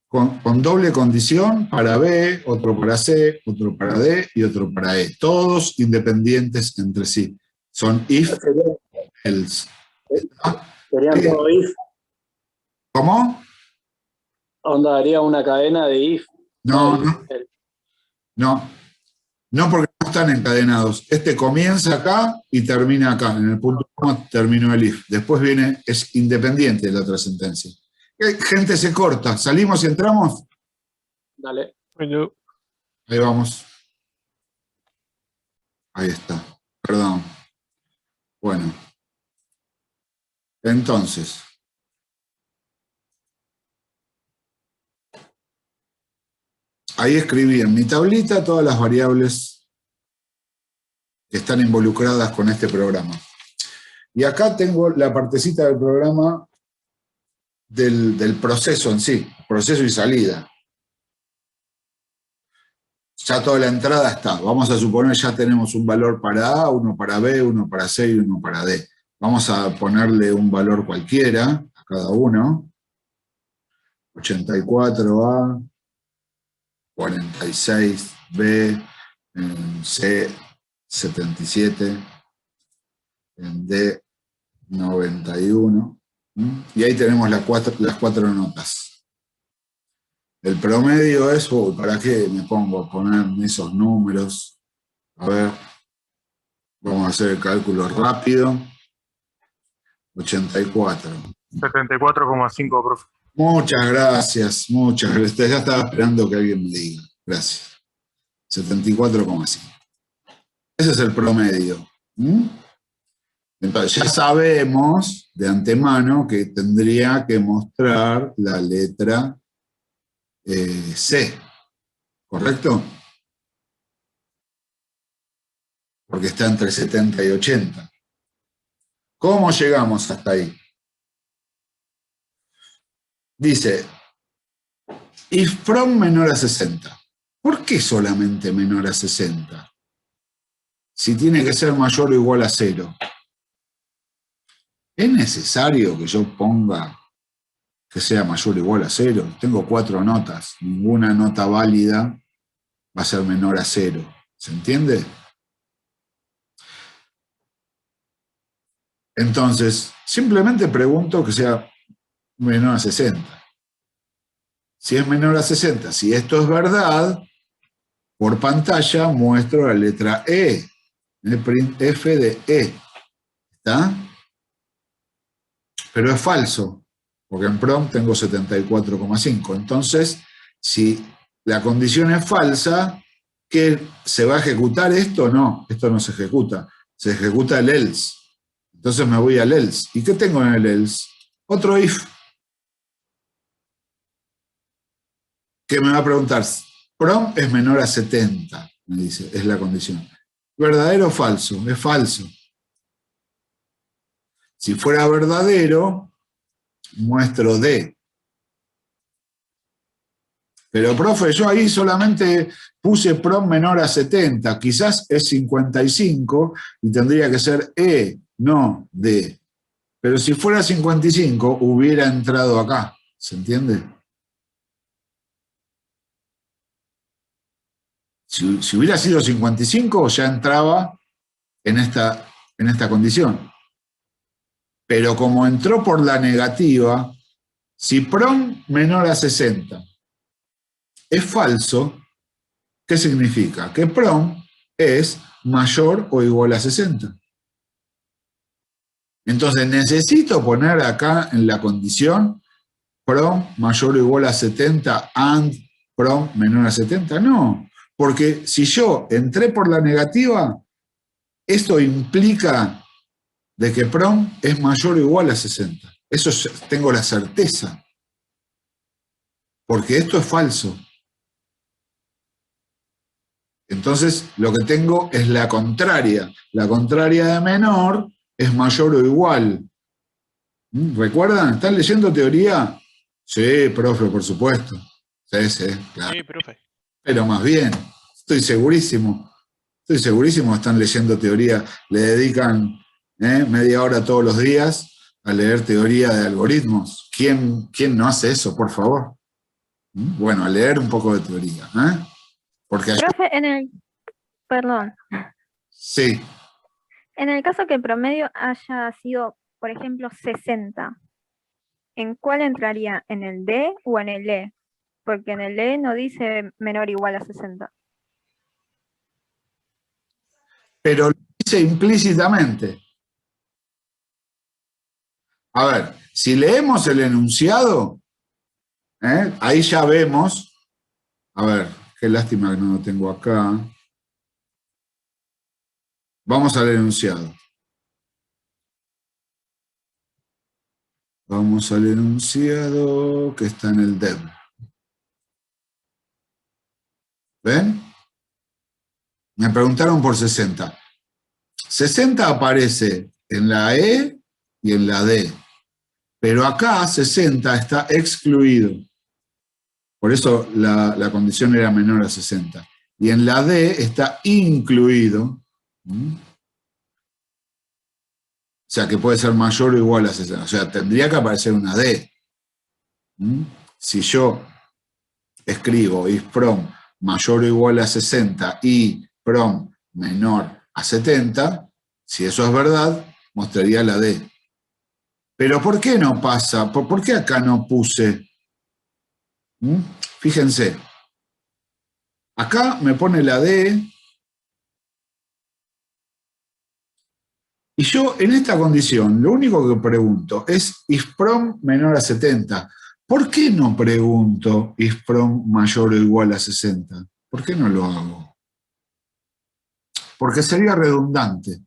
S1: con doble condición para B, otro para C, otro para D y otro para E. Todos independientes entre sí. Son if, else.
S6: Serían todo if.
S1: ¿Cómo?
S6: Onda, haría una cadena de if.
S1: No, porque no están encadenados. Este comienza acá y termina acá. En el punto coma terminó el if. Después viene, es independiente de la otra sentencia. Gente, se corta. ¿Salimos y entramos?
S6: Dale.
S1: Ahí vamos. Ahí está. Perdón. Bueno. Entonces. Ahí escribí en mi tablita todas las variables que están involucradas con este programa. Y acá tengo la partecita del programa del proceso en sí, proceso y salida. Ya toda la entrada está. Vamos a suponer ya tenemos un valor para A, uno para B, uno para C y uno para D. Vamos a ponerle un valor cualquiera a cada uno. 84A, 46B, en C 77, en D 91. Y ahí tenemos las cuatro notas. El promedio es, ¿para qué me pongo a poner esos números? A ver, vamos a hacer el cálculo rápido. 84.
S2: 74,5, profe.
S1: Muchas gracias. Ya estaba esperando que alguien me diga. Gracias. 74,5. Ese es el promedio. Entonces, ya sabemos de antemano que tendría que mostrar la letra C. ¿Correcto? Porque está entre 70 y 80. ¿Cómo llegamos hasta ahí? Dice, if from menor a 60. ¿Por qué solamente menor a 60? Si tiene que ser mayor o igual a 0. ¿Es necesario que yo ponga que sea mayor o igual a 0? Tengo 4 notas. Ninguna nota válida va a ser menor a 0. ¿Se entiende? Entonces, simplemente pregunto que sea menor a 60. Si es menor a 60, si esto es verdad, por pantalla muestro la letra E. El print F de E. ¿Está? Pero es falso, porque en prompt tengo 74,5. Entonces, si la condición es falsa, ¿qué, ¿se va a ejecutar esto? No, esto no se ejecuta. se ejecuta el else. Entonces me voy al else. ¿Y qué tengo en el else? Otro if. Que me va a preguntar, prom es menor a 70, me dice, es la condición. ¿Verdadero o falso? Es falso. Si fuera verdadero, muestro D. Pero, profe, yo ahí solamente puse prom menor a 70. Quizás es 55 y tendría que ser E, no D. Pero si fuera 55, hubiera entrado acá. ¿Se entiende? Si hubiera sido 55, ya entraba en esta condición. Pero como entró por la negativa, si prom menor a 60 es falso, ¿qué significa? Que prom es mayor o igual a 60. Entonces, ¿necesito poner acá en la condición prom mayor o igual a 70 and prom menor a 70? No, porque si yo entré por la negativa, esto implica de que prom es mayor o igual a 60. Eso tengo la certeza, porque esto es falso. Entonces, lo que tengo es la contraria. La contraria de menor es mayor o igual. ¿Recuerdan? ¿Están leyendo teoría? Sí, profe, por supuesto. Sí, claro.
S8: Sí, profe.
S1: Pero más bien, estoy segurísimo están leyendo teoría. Le dedican media hora todos los días a leer teoría de algoritmos. ¿Quién no hace eso, por favor? Bueno, a leer un poco de teoría. Porque
S5: Profe, perdón,
S1: sí.
S5: en el caso que el promedio haya sido, por ejemplo, 60, ¿en cuál entraría? ¿En el D o en el E? Porque en el E no dice menor o igual a 60.
S1: Pero lo dice implícitamente. A ver, si leemos el enunciado, ahí ya vemos, a ver, qué lástima que no lo tengo acá. Vamos al enunciado. Vamos al enunciado que está en el dev. ¿Ven? Me preguntaron por 60. 60 aparece en la E y en la D. Pero acá 60 está excluido. Por eso la condición era menor a 60. Y en la D está incluido. O sea, que puede ser mayor o igual a 60. O sea, tendría que aparecer una D. Si yo escribo if prom mayor o igual a 60 y prom menor a 70, si eso es verdad, mostraría la D. Pero ¿por qué no pasa? ¿Por qué acá no puse? Fíjense. Acá me pone la D. Y yo en esta condición, lo único que pregunto es if prom menor a 70. ¿Por qué no pregunto if prom mayor o igual a 60? ¿Por qué no lo hago? Porque sería redundante.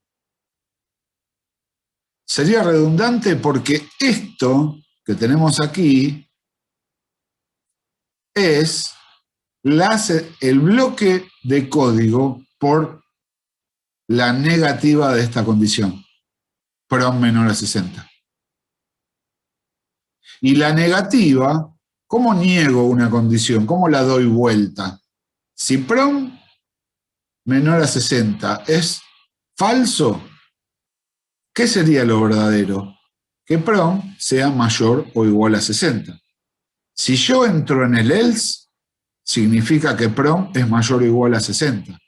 S1: Sería redundante porque esto que tenemos aquí es el bloque de código por la negativa de esta condición, prom menor a 60. Y la negativa, ¿cómo niego una condición? ¿Cómo la doy vuelta? Si prom menor a 60 es falso, ¿qué sería lo verdadero? Que prom sea mayor o igual a 60. Si yo entro en el else, significa que prom es mayor o igual a 60.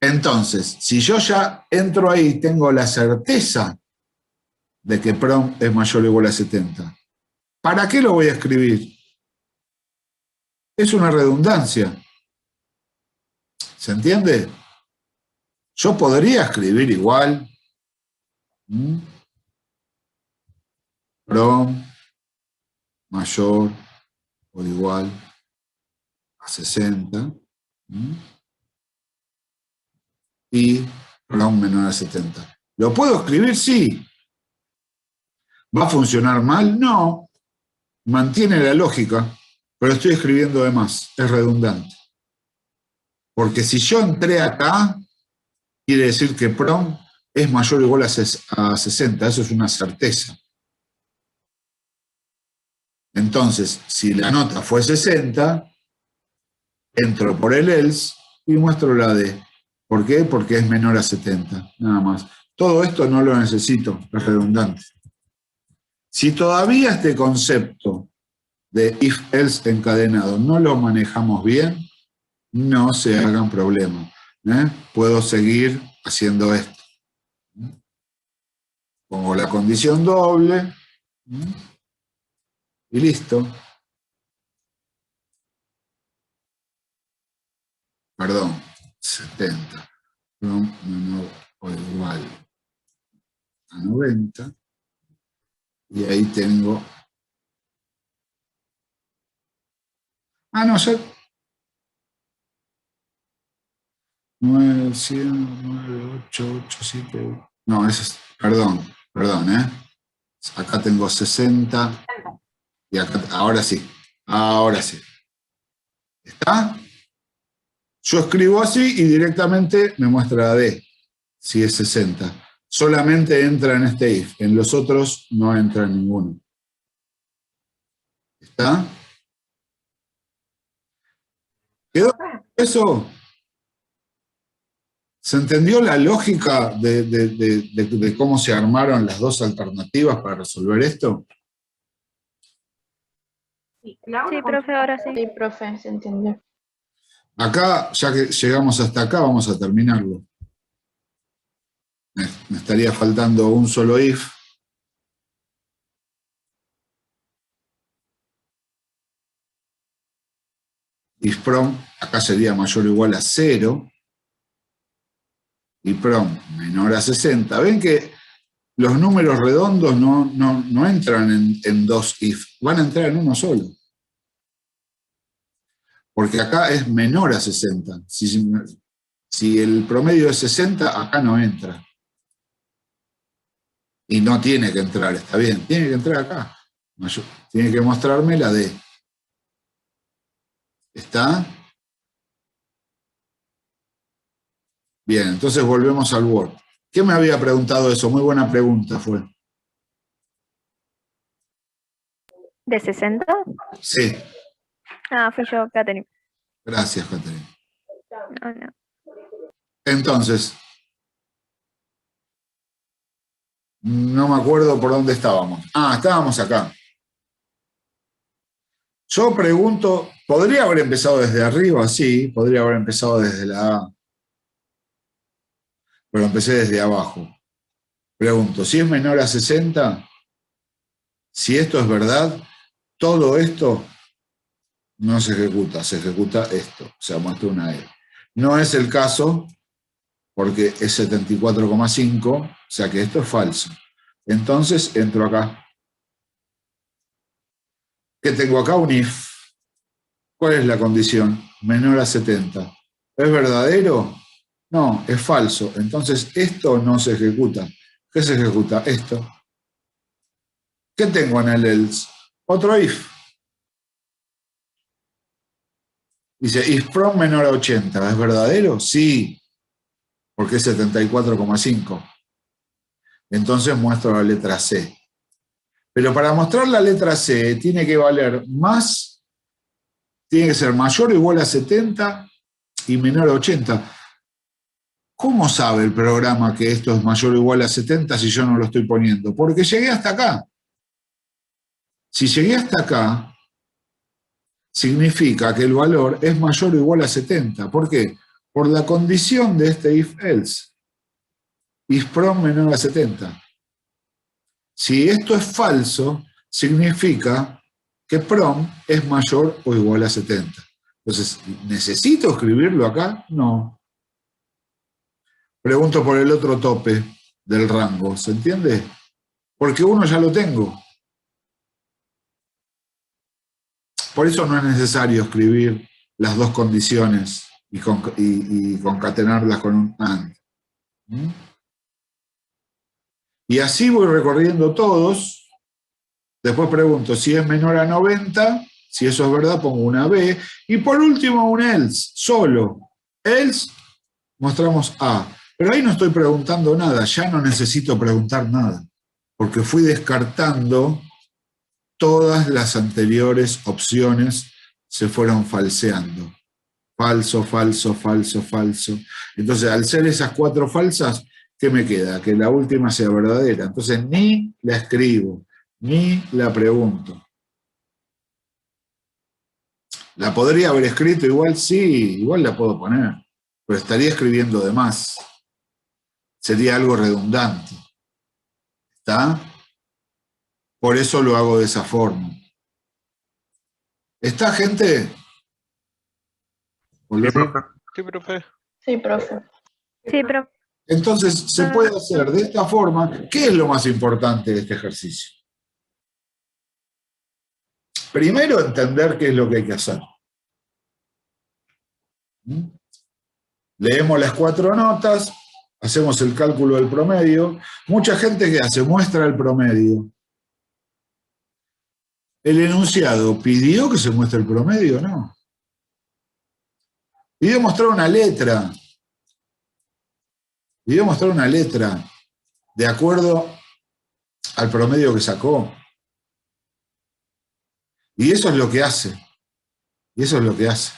S1: Entonces, si yo ya entro ahí, tengo la certeza de que prom es mayor o igual a 70. ¿Para qué lo voy a escribir? Es una redundancia. ¿Se entiende? Yo podría escribir igual. Prom mayor o igual a 60. Y prom menor a 70. ¿Lo puedo escribir? Sí. ¿Va a funcionar mal? No. Mantiene la lógica, pero estoy escribiendo de más. Es redundante. Porque si yo entré acá, quiere decir que prom es mayor o igual a 60. Eso es una certeza. Entonces, si la nota fue 60, entro por el else y muestro la D. ¿Por qué? Porque es menor a 70, nada más. Todo esto no lo necesito, es redundante. Si todavía este concepto de if-else encadenado no lo manejamos bien, no se hagan problemas. Puedo seguir haciendo esto. Pongo la condición doble y listo. Perdón, 70. Menor o igual a 90. Y ahí tengo... Ah, no, ya... 9, 100, 9, 8, 8, 7... No, eso es... Perdón, Acá tengo 60. Y acá... Ahora sí. ¿Está? Yo escribo así y directamente me muestra la D, si es 60. Solamente entra en este if, en los otros no entra ninguno. ¿Está? ¿Quedó eso? ¿Se entendió la lógica de cómo se armaron las dos alternativas para resolver esto?
S3: Sí, le hago
S5: Sí,
S3: una
S5: profe, ahora sí.
S8: Sí, profe, se entendió.
S1: Acá, ya que llegamos hasta acá, vamos a terminarlo. Me estaría faltando un solo if. If prom, acá sería mayor o igual a 0. Y prom menor a 60. Ven que los números redondos no entran en dos if, van a entrar en uno solo. Porque acá es menor a 60. Si el promedio es 60, acá no entra. Y no tiene que entrar, está bien, tiene que entrar acá. Tiene que mostrarme la D. ¿Está? Bien, entonces volvemos al Word. ¿Qué me había preguntado eso? Muy buena pregunta fue.
S5: ¿De 60?
S1: Sí,
S5: Ah, fui yo, Katherine.
S1: gracias, Caterina.
S5: No.
S1: Entonces, no me acuerdo por dónde estábamos. Ah, estábamos acá. Yo pregunto, ¿podría haber empezado desde arriba? Sí, podría haber empezado desde la A. Pero empecé desde abajo. Pregunto, si es menor a 60, si esto es verdad, todo esto no se ejecuta esto, o sea, muestra una E. No es el caso, porque es 74,5, o sea que esto es falso. Entonces entro acá. ¿Qué tengo acá? Un if. ¿Cuál es la condición? Menor a 70. ¿Es verdadero? No, es falso. Entonces esto no se ejecuta. ¿Qué se ejecuta? Esto. ¿Qué tengo en el else? Otro if. Dice, if prom menor a 80. ¿Es verdadero? Sí, porque es 74,5. Entonces muestro la letra C. Pero para mostrar la letra C tiene que valer más, tiene que ser mayor o igual a 70 y menor a 80. ¿Cómo sabe el programa que esto es mayor o igual a 70 si yo no lo estoy poniendo? Porque llegué hasta acá. Si llegué hasta acá, significa que el valor es mayor o igual a 70. ¿Por qué? Por la condición de este if-else. If prom menor a 70. Si esto es falso, significa que prom es mayor o igual a 70. Entonces, ¿necesito escribirlo acá? No. Pregunto por el otro tope del rango, ¿se entiende? Porque uno ya lo tengo. Por eso no es necesario escribir las dos condiciones y concatenarlas con un AND. ¿Mm? Y así voy recorriendo todos. Después pregunto si es menor a 90. Si eso es verdad, pongo una B. Y por último, un else, solo. Else, mostramos A. Pero ahí no estoy preguntando nada, ya no necesito preguntar nada, porque fui descartando todas las anteriores opciones, se fueron falseando. Falso, falso, falso, falso. Entonces, al ser esas 4 falsas, ¿qué me queda? Que la última sea verdadera. Entonces, ni la escribo, ni la pregunto. ¿La podría haber escrito igual? Sí, igual la puedo poner, pero estaría escribiendo de más. Sería algo redundante. ¿Está? Por eso lo hago de esa forma. ¿Está, gente?
S2: Sí, profe.
S8: Sí, profe.
S9: Sí, profe.
S5: Sí, pero
S1: Entonces, se puede hacer de esta forma. ¿Qué es lo más importante de este ejercicio? Primero, entender qué es lo que hay que hacer. Leemos las 4 notas, hacemos el cálculo del promedio. Mucha gente que hace, muestra el promedio. ¿El enunciado pidió que se muestre el promedio? No. Pidió mostrar una letra. Pidió mostrar una letra de acuerdo al promedio que sacó. Y eso es lo que hace. Y eso es lo que hace.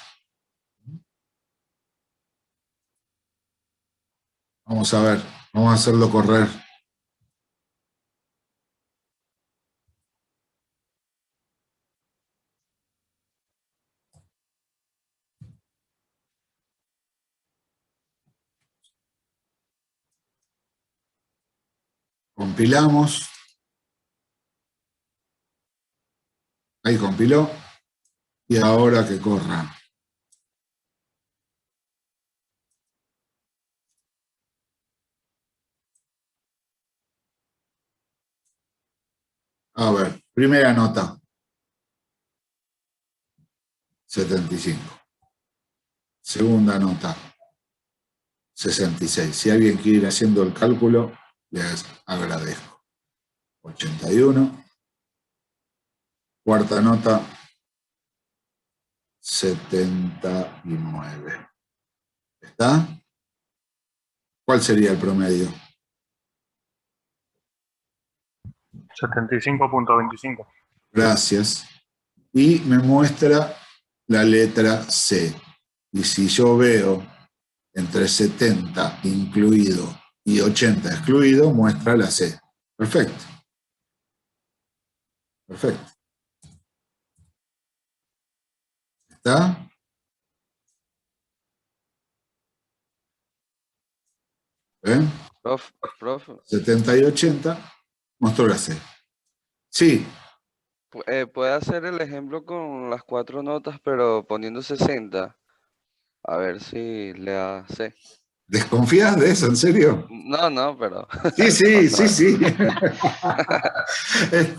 S1: Vamos a ver, vamos a hacerlo correr. Compilamos. Ahí compiló. Y ahora que corra. A ver, primera nota. 75. Segunda nota. 66. Si alguien quiere ir haciendo el cálculo, les agradezco. 81. Cuarta nota. 79. ¿Está? ¿Cuál sería el promedio?
S2: 75.25.
S1: Gracias. Y me muestra la letra C. Y si yo veo entre 70 incluido y 80 excluido, muestra la C. Perfecto. Perfecto. ¿Está? ¿Ven?
S8: Profe,
S1: 70 y 80, mostró la C. Sí,
S8: puede hacer el ejemplo con las 4 notas, pero poniendo 60. A ver si le da C.
S1: ¿desconfías de eso? ¿En serio?
S8: No, pero...
S1: Sí, sí, sí, sí.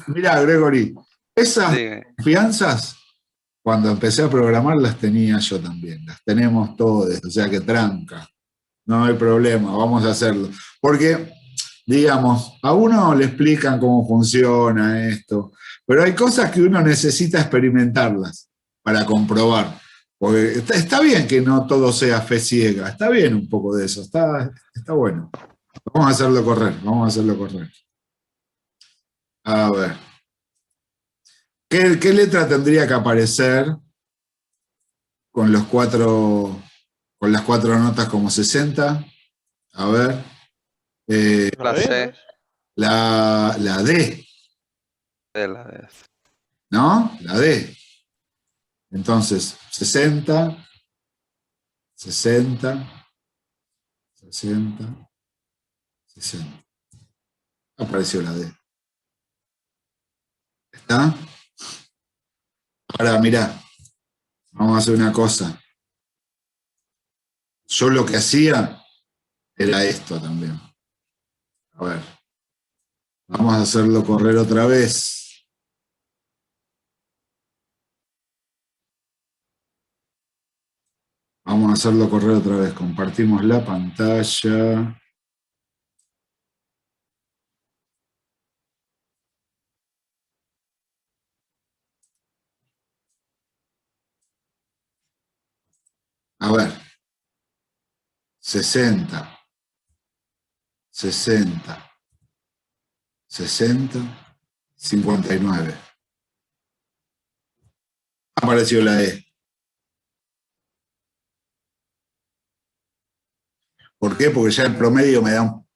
S1: Mirá, Gregory, esas
S8: Dime.
S1: confianzas, cuando empecé a programar, las tenía yo también. Las tenemos todas, o sea que tranca. No hay problema, vamos a hacerlo. Porque, digamos, a uno le explican cómo funciona esto, pero hay cosas que uno necesita experimentarlas para comprobar. Porque está bien que no todo sea fe ciega, está bien un poco de eso, está bueno. Vamos a hacerlo correr, vamos a hacerlo correr. A ver. ¿Qué letra tendría que aparecer con las 4 notas como 60? A ver.
S8: La C.
S1: La D,
S8: De la D.
S1: ¿no? La D. Entonces, 60, 60, 60, 60. Apareció la D. ¿Está? Ahora, mirá, vamos a hacer una cosa. Yo lo que hacía era esto también. A ver. Vamos a hacerlo correr otra vez. Vamos a hacerlo correr otra vez. Compartimos la pantalla. A ver, 60, 60, 60, 59. Apareció la E. ¿Por qué? Porque ya el promedio me da un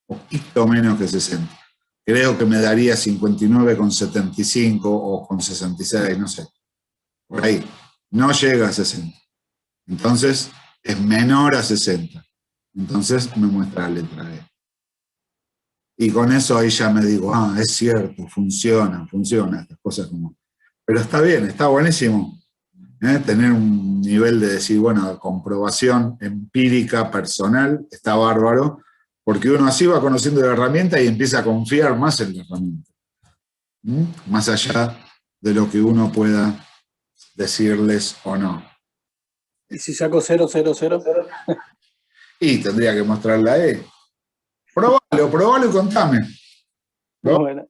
S1: poquito menos que 60. Creo que me daría 59,75 o con 66, no sé. Por ahí. No llega a 60. Entonces, es menor a 60. Entonces, me muestra la letra E. Y con eso ahí ya me digo, es cierto, funciona, estas cosas como... Pero está bien, está buenísimo. Tener un nivel de decir, bueno, comprobación empírica, personal, está bárbaro, porque uno así va conociendo la herramienta y empieza a confiar más en la herramienta. Más allá de lo que uno pueda decirles o no.
S6: ¿Y si saco 0, 0, 0?
S1: Y tendría que mostrar la E. Probalo y contame.
S6: Bueno.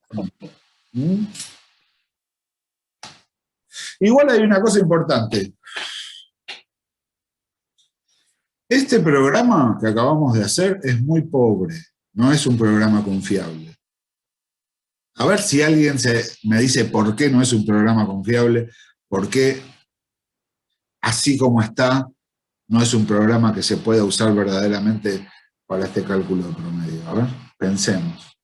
S1: Igual hay una cosa importante. Este programa que acabamos de hacer es muy pobre, no es un programa confiable. A ver si alguien me dice por qué no es un programa confiable, por qué así como está, no es un programa que se pueda usar verdaderamente para este cálculo de promedio. A ver, pensemos.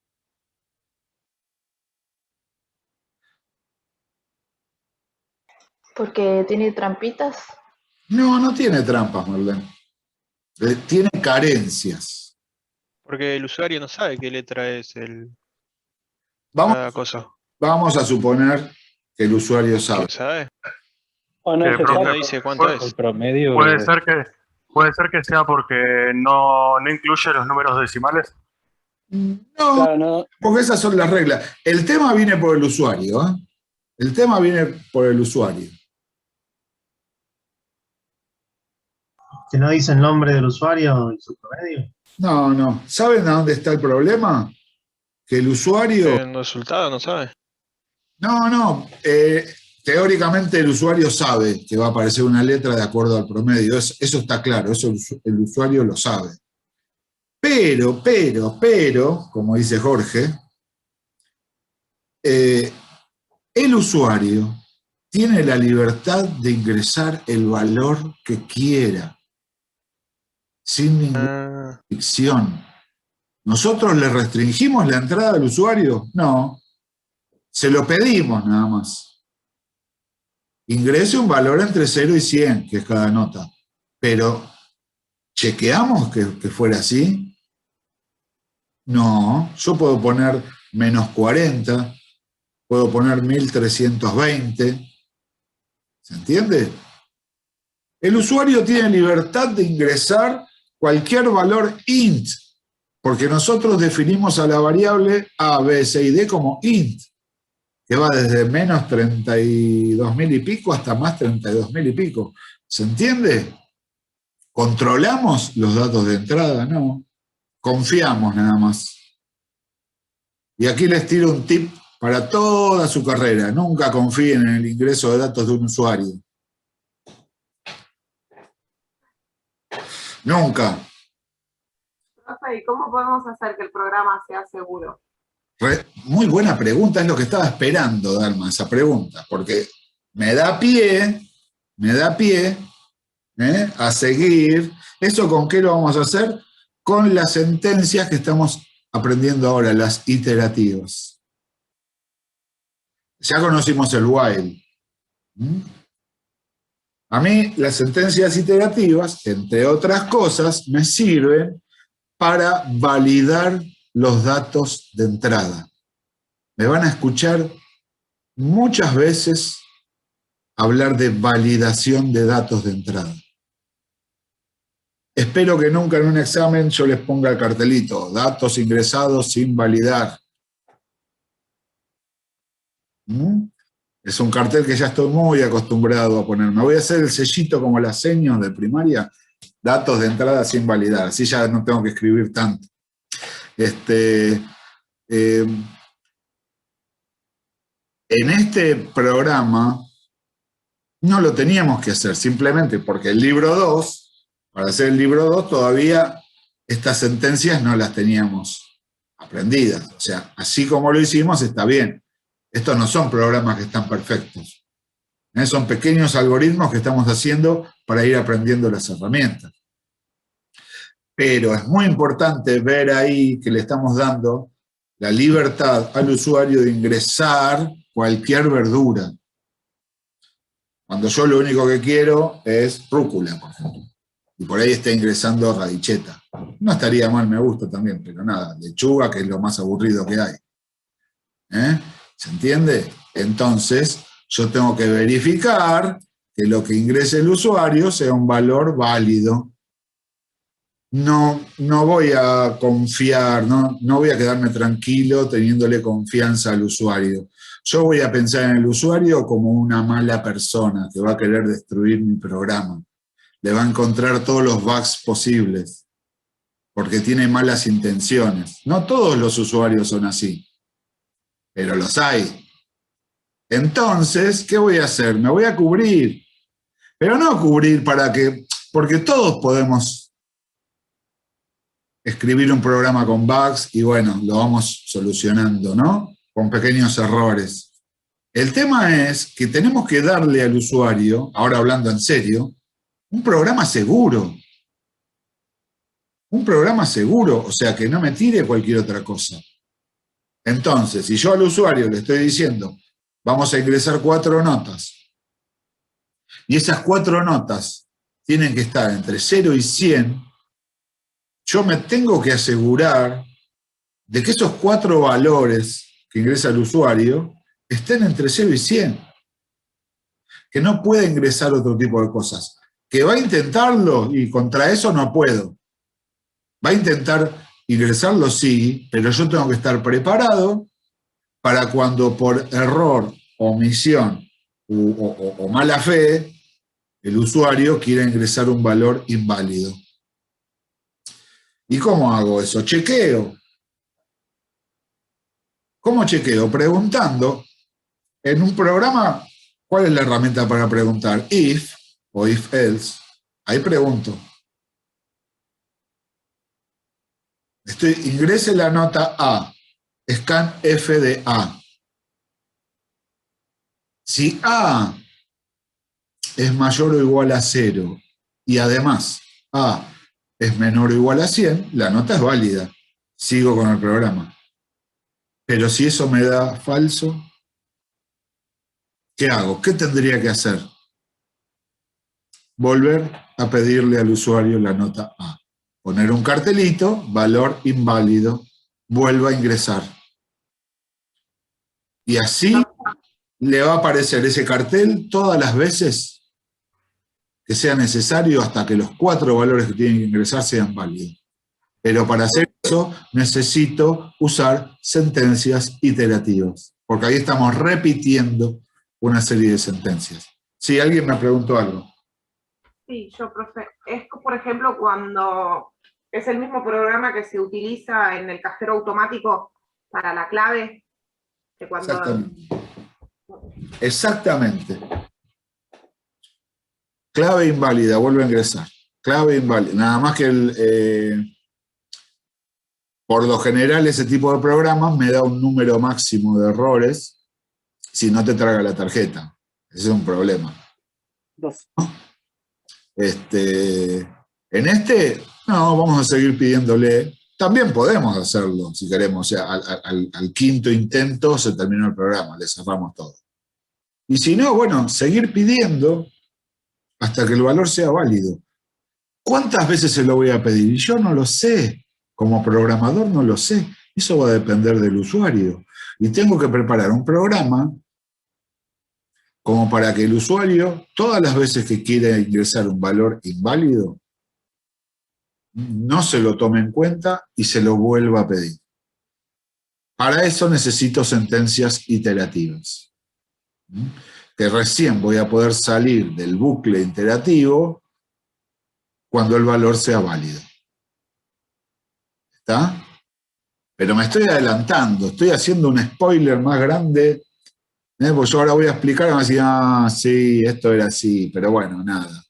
S3: Porque tiene trampitas.
S1: No, no tiene trampas, Marlene. Tiene carencias.
S9: Porque el usuario no sabe qué letra es
S1: Vamos,
S9: cosa.
S1: vamos a suponer que el usuario sabe.
S9: ¿Sabe?
S6: O no,
S9: No dice cuánto es.
S2: El promedio. Puede ser que sea porque no incluye los números decimales.
S1: No,
S6: claro, no.
S1: Porque esas son las reglas. El tema viene por el usuario. El tema viene por el usuario.
S10: ¿Que no dice el nombre del usuario y su promedio?
S1: No. ¿Saben a dónde está el problema? Que el usuario...
S9: El resultado no sabe.
S1: No. Teóricamente el usuario sabe que va a aparecer una letra de acuerdo al promedio. Eso está claro, eso el usuario lo sabe. Pero, como dice Jorge, el usuario tiene la libertad de ingresar el valor que quiera, sin ninguna restricción. ¿Nosotros le restringimos la entrada al usuario? No. Se lo pedimos nada más. Ingrese un valor entre 0 y 100, que es cada nota. Pero, ¿chequeamos que fuera así? No. Yo puedo poner menos 40, puedo poner 1320. ¿Se entiende? El usuario tiene libertad de ingresar cualquier valor int, porque nosotros definimos a la variable A, B, C y D como int, que va desde menos 32.000 y pico hasta más 32.000 y pico. ¿Se entiende? ¿Controlamos los datos de entrada? No. Confiamos nada más. Y aquí les tiro un tip para toda su carrera. Nunca confíen en el ingreso de datos de un usuario. Nunca.
S3: ¿Y cómo podemos hacer que el programa sea seguro?
S1: Muy buena pregunta, es lo que estaba esperando, Dalma, esa pregunta, porque me da pie a seguir. ¿Eso con qué lo vamos a hacer? Con las sentencias que estamos aprendiendo ahora, las iterativas. Ya conocimos el while. A mí las sentencias iterativas, entre otras cosas, me sirven para validar los datos de entrada. Me van a escuchar muchas veces hablar de validación de datos de entrada. Espero que nunca en un examen yo les ponga el cartelito, datos ingresados sin validar. Es un cartel que ya estoy muy acostumbrado a poner. Me voy a hacer el sellito como las señas de primaria, datos de entrada sin validar, así ya no tengo que escribir tanto. En este programa no lo teníamos que hacer, simplemente porque el libro 2, para hacer el libro 2 todavía estas sentencias no las teníamos aprendidas. O sea, así como lo hicimos está bien. Estos no son programas que están perfectos. Son pequeños algoritmos que estamos haciendo para ir aprendiendo las herramientas. Pero es muy importante ver ahí que le estamos dando la libertad al usuario de ingresar cualquier verdura. Cuando yo lo único que quiero es rúcula, por ejemplo. Y por ahí está ingresando radicheta. No estaría mal, me gusta también, pero nada, lechuga, que es lo más aburrido que hay. ¿Se entiende? Entonces, yo tengo que verificar que lo que ingrese el usuario sea un valor válido. No voy a confiar, no voy a quedarme tranquilo teniéndole confianza al usuario. Yo voy a pensar en el usuario como una mala persona que va a querer destruir mi programa. Le va a encontrar todos los bugs posibles, porque tiene malas intenciones. No todos los usuarios son así, pero los hay. Entonces, ¿qué voy a hacer? Me voy a cubrir. Pero no cubrir porque todos podemos escribir un programa con bugs y bueno, lo vamos solucionando, ¿no? Con pequeños errores. El tema es que tenemos que darle al usuario, ahora hablando en serio, un programa seguro. Un programa seguro, o sea, que no me tire cualquier otra cosa. Entonces, si yo al usuario le estoy diciendo, vamos a ingresar 4 notas, y esas 4 notas tienen que estar entre 0 y 100, yo me tengo que asegurar de que esos 4 valores que ingresa el usuario estén entre 0 y 100. Que no pueda ingresar otro tipo de cosas. Que va a intentarlo y contra eso no puedo. Va a intentar ingresarlo, sí, pero yo tengo que estar preparado para cuando por error, omisión o mala fe, el usuario quiera ingresar un valor inválido. ¿Y cómo hago eso? Chequeo. ¿Cómo chequeo? Preguntando. En un programa, ¿cuál es la herramienta para preguntar? If o if else. Ahí pregunto. Ingrese la nota A. Scan F de A. Si A es mayor o igual a 0 y además A es menor o igual a 100, la nota es válida. Sigo con el programa. Pero si eso me da falso, ¿qué hago? ¿Qué tendría que hacer? Volver a pedirle al usuario la nota A. Poner un cartelito, valor inválido, vuelva a ingresar. Y así le va a aparecer ese cartel todas las veces que sea necesario hasta que los 4 valores que tienen que ingresar sean válidos. Pero para hacer eso necesito usar sentencias iterativas, porque ahí estamos repitiendo una serie de sentencias. Sí, alguien me preguntó algo.
S3: Sí, yo, profe. Es, por ejemplo, cuando es el mismo programa que se utiliza en el cajero automático para la clave. Que cuando... Exactamente.
S1: Clave inválida, vuelve a ingresar. Clave inválida. Nada más que por lo general ese tipo de programas me da un número máximo de errores si no te traga la tarjeta. Ese es un problema.
S6: 2.
S1: En no, vamos a seguir pidiéndole. También podemos hacerlo, si queremos. O sea, al quinto intento se terminó el programa, le cerramos todo. Y si no, bueno, seguir pidiendo hasta que el valor sea válido. ¿Cuántas veces se lo voy a pedir? Y yo no lo sé. Como programador no lo sé. Eso va a depender del usuario. Y tengo que preparar un programa como para que el usuario, todas las veces que quiera ingresar un valor inválido, no se lo tome en cuenta y se lo vuelva a pedir. Para eso necesito sentencias iterativas. Que recién voy a poder salir del bucle iterativo cuando el valor sea válido. ¿Está? Pero me estoy adelantando, estoy haciendo un spoiler más grande Pues yo ahora voy a explicar y me van a decir, sí, esto era así, pero bueno, nada.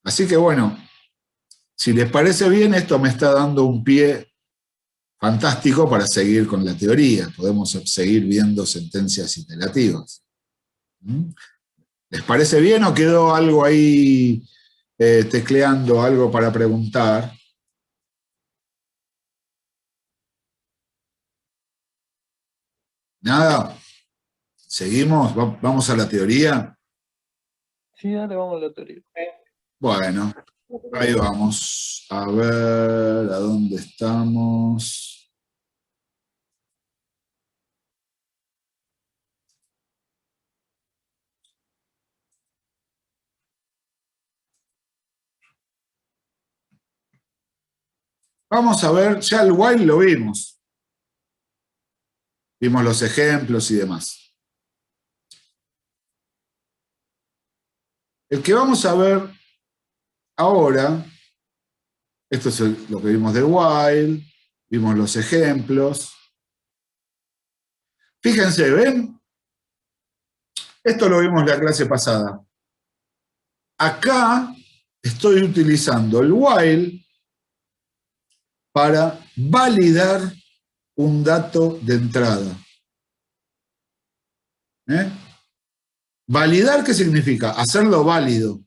S1: Así que bueno, si les parece bien, esto me está dando un pie fantástico para seguir con la teoría. Podemos seguir viendo sentencias iterativas. ¿Les parece bien o quedó algo ahí tecleando, algo para preguntar? ¿Nada? ¿Seguimos? ¿Vamos a la teoría?
S6: Sí, dale, vamos a la teoría.
S1: Bueno, ahí vamos. A ver, ¿a dónde estamos? Vamos a ver, ya el while lo vimos. Vimos los ejemplos y demás. El que vamos a ver ahora, esto es lo que vimos de while, vimos los ejemplos. Fíjense, ¿ven? Esto lo vimos en la clase pasada. Acá estoy utilizando el while para validar un dato de entrada. ¿Validar qué significa? Hacerlo válido.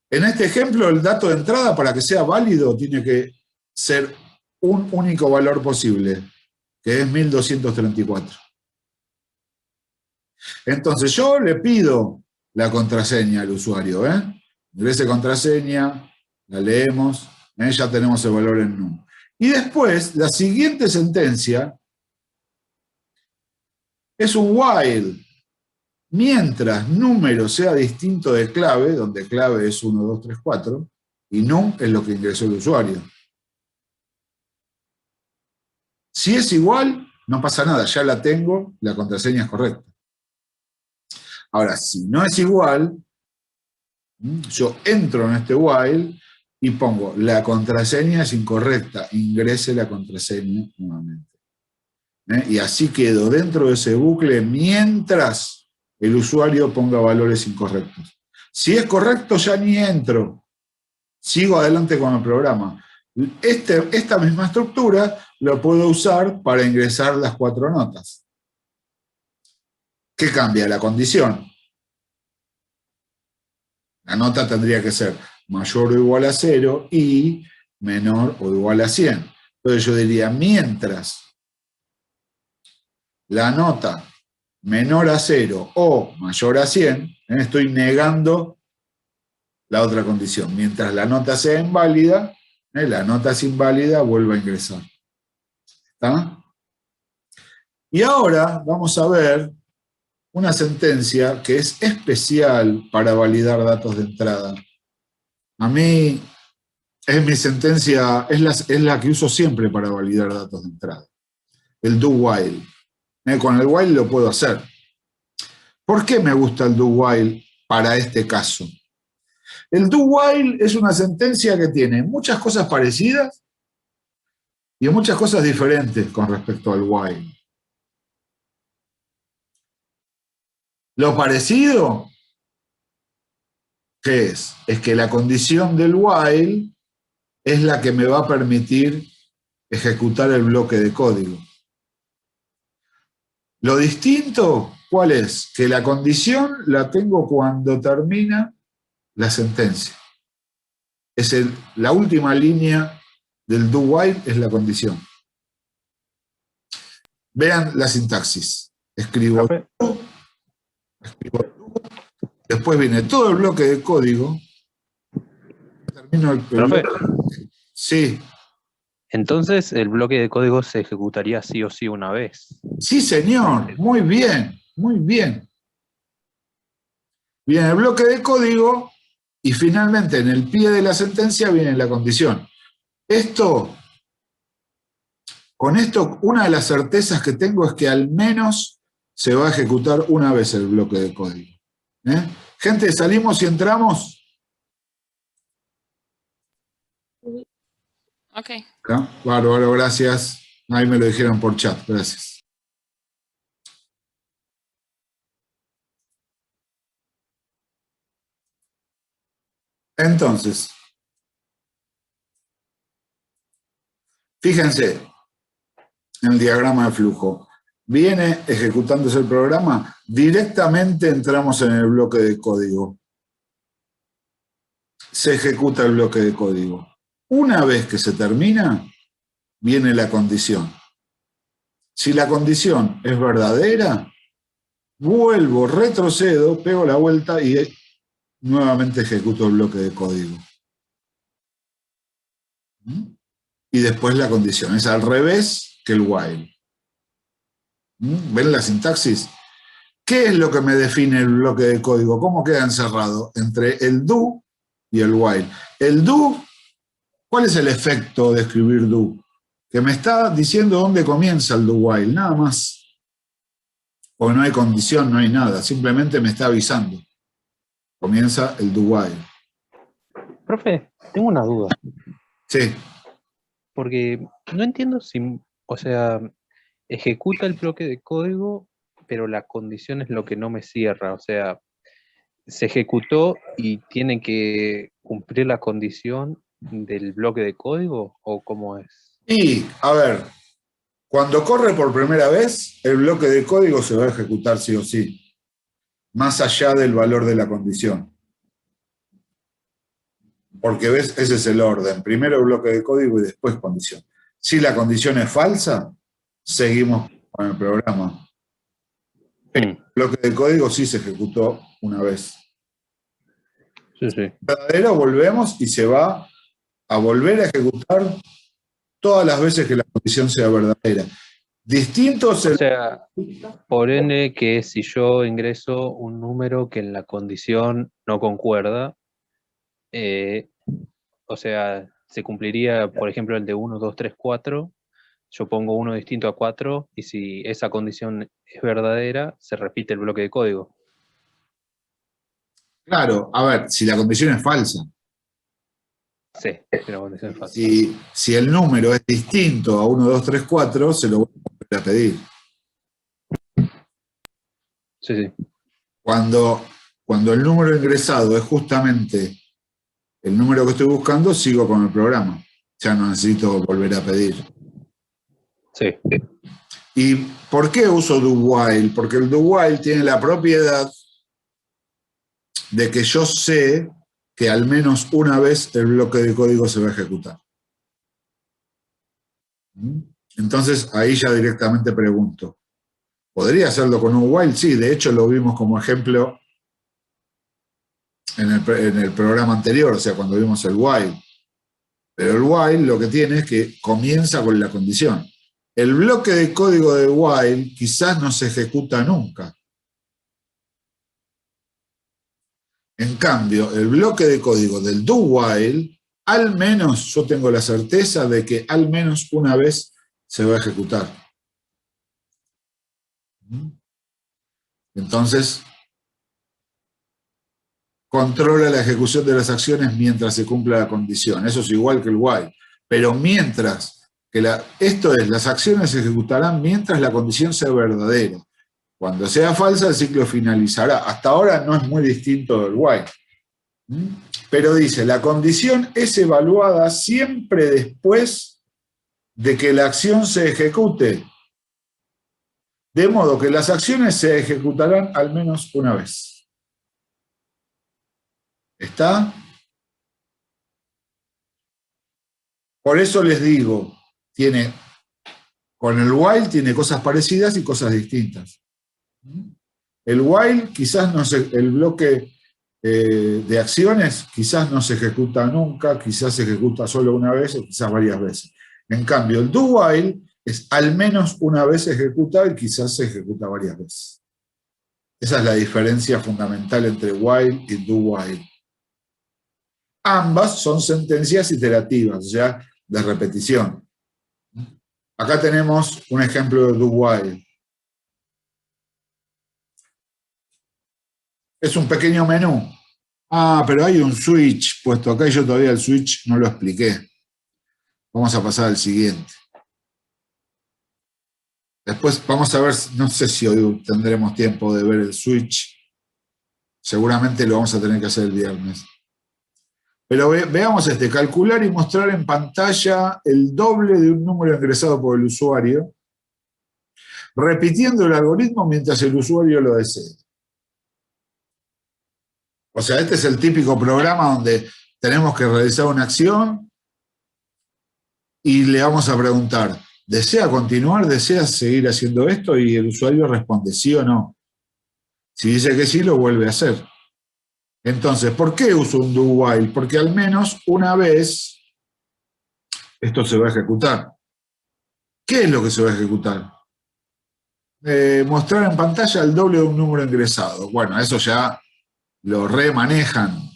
S1: En este ejemplo, el dato de entrada, para que sea válido, tiene que ser un único valor posible, que es 1234. Entonces yo le pido la contraseña al usuario. Ingrese contraseña, la leemos, ya tenemos el valor en num. Y después, la siguiente sentencia es un while. Mientras número sea distinto de clave, donde clave es 1, 2, 3, 4, y num es lo que ingresó el usuario. Si es igual, no pasa nada, ya la tengo, la contraseña es correcta. Ahora, si no es igual, yo entro en este while y pongo la contraseña es incorrecta, ingrese la contraseña nuevamente. Y así quedo dentro de ese bucle mientras el usuario ponga valores incorrectos. Si es correcto, ya ni entro. Sigo adelante con el programa. Esta misma estructura lo puedo usar para ingresar las 4 notas. ¿Qué cambia? La condición. La nota tendría que ser mayor o igual a 0 y menor o igual a 100. Entonces yo diría, mientras la nota menor a 0 o mayor a 100, estoy negando la otra condición. Mientras la nota sea inválida, la nota es inválida, vuelve a ingresar. ¿Está? Y ahora vamos a ver una sentencia que es especial para validar datos de entrada. A mí es mi sentencia, es la que uso siempre para validar datos de entrada. El do while. Con el while lo puedo hacer. ¿Por qué me gusta el do while para este caso? El do while es una sentencia que tiene muchas cosas parecidas y muchas cosas diferentes con respecto al while. Lo parecido, ¿qué es? Es que la condición del while es la que me va a permitir ejecutar el bloque de código. Lo distinto, ¿cuál es? Que la condición la tengo cuando termina la sentencia. La última línea del do while es la condición. Vean la sintaxis. Escribo do, después viene todo el bloque de código. Termino el
S11: Profe.
S1: Sí.
S11: Entonces, el bloque de código se ejecutaría sí o sí una vez.
S1: Sí, señor. Muy bien, muy bien. Viene el bloque de código y finalmente en el pie de la sentencia viene la condición. Con esto, una de las certezas que tengo es que al menos se va a ejecutar una vez el bloque de código. Gente, ¿salimos y entramos?
S12: Ok.
S1: Bárbaro, gracias. Ahí me lo dijeron por chat, gracias. Entonces, fíjense en el diagrama de flujo. Viene ejecutándose el programa, directamente entramos en el bloque de código. Se ejecuta el bloque de código. Una vez que se termina, viene la condición. Si la condición es verdadera, vuelvo, retrocedo, pego la vuelta y nuevamente ejecuto el bloque de código. Y después la condición. Es al revés que el while. ¿Ven la sintaxis? ¿Qué es lo que me define el bloque de código? ¿Cómo queda encerrado entre el do y el while? El do, ¿cuál es el efecto de escribir do? Que me está diciendo dónde comienza el do while, nada más. Porque no hay condición, no hay nada, simplemente me está avisando. Comienza el do while.
S11: Profe, tengo una duda.
S1: Sí.
S11: Porque no entiendo si, o sea, ejecuta el bloque de código, pero la condición es lo que no me cierra. O sea, se ejecutó y tiene que cumplir la condición del bloque de código, ¿o cómo es?
S1: Y, a ver, cuando corre por primera vez, el bloque de código se va a ejecutar sí o sí, más allá del valor de la condición. Porque ves, ese es el orden. Primero bloque de código y después condición. Si la condición es falsa, seguimos con el programa. El bloque de código sí se ejecutó una vez.
S11: Sí, sí.
S1: Verdadero, volvemos y se va a volver a ejecutar todas las veces que la condición sea verdadera. Distintos.
S11: O sea, por ende que si yo ingreso un número que en la condición no concuerda, o sea, se cumpliría, por ejemplo, el de 1, 2, 3, 4, yo pongo uno distinto a 4, y si esa condición es verdadera, se repite el bloque de código.
S1: Claro, a ver, si la condición es falsa.
S11: Sí, si la condición es falsa.
S1: Si el número es distinto a 1, 2, 3, 4, se lo voy a pedir.
S11: Sí, sí.
S1: Cuando el número ingresado es justamente el número que estoy buscando, sigo con el programa. Ya no necesito volver a pedir.
S11: Sí.
S1: ¿Y por qué uso do while? Porque el do while tiene la propiedad de que yo sé que al menos una vez el bloque de código se va a ejecutar. Entonces ahí ya directamente pregunto, ¿podría hacerlo con un while? Sí, de hecho lo vimos como ejemplo en el programa anterior, o sea, cuando vimos el while. Pero el while lo que tiene es que comienza con la condición. El bloque de código de while quizás no se ejecuta nunca. En cambio, el bloque de código del do while, al menos yo tengo la certeza de que al menos una vez se va a ejecutar. Entonces, controla la ejecución de las acciones mientras se cumpla la condición. Eso es igual que el while. Pero mientras, esto es, las acciones se ejecutarán mientras la condición sea verdadera. Cuando sea falsa, el ciclo finalizará. Hasta ahora no es muy distinto del while. Pero dice, la condición es evaluada siempre después de que la acción se ejecute. De modo que las acciones se ejecutarán al menos una vez. ¿Está? Por eso les digo, con el while tiene cosas parecidas y cosas distintas. El while quizás no se, el bloque de acciones quizás no se ejecuta nunca, quizás se ejecuta solo una vez o quizás varias veces. En cambio, el do while es al menos una vez ejecuta y quizás se ejecuta varias veces. Esa es la diferencia fundamental entre while y do while. Ambas son sentencias iterativas, o sea, de repetición. Acá tenemos un ejemplo de do while. Es un pequeño menú. Ah, pero hay un switch puesto acá y yo todavía el switch no lo expliqué. Vamos a pasar al siguiente. Después vamos a ver, no sé si hoy tendremos tiempo de ver el switch. Seguramente lo vamos a tener que hacer el viernes. Pero veamos calcular y mostrar en pantalla el doble de un número ingresado por el usuario, repitiendo el algoritmo mientras el usuario lo desee. O sea, este es el típico programa donde tenemos que realizar una acción y le vamos a preguntar, ¿desea continuar? ¿Desea seguir haciendo esto? Y el usuario responde sí o no. Si dice que sí, lo vuelve a hacer. Entonces, ¿por qué uso un do while? Porque al menos una vez esto se va a ejecutar. ¿Qué es lo que se va a ejecutar? Mostrar en pantalla el doble de un número ingresado. Bueno, eso ya lo remanejan.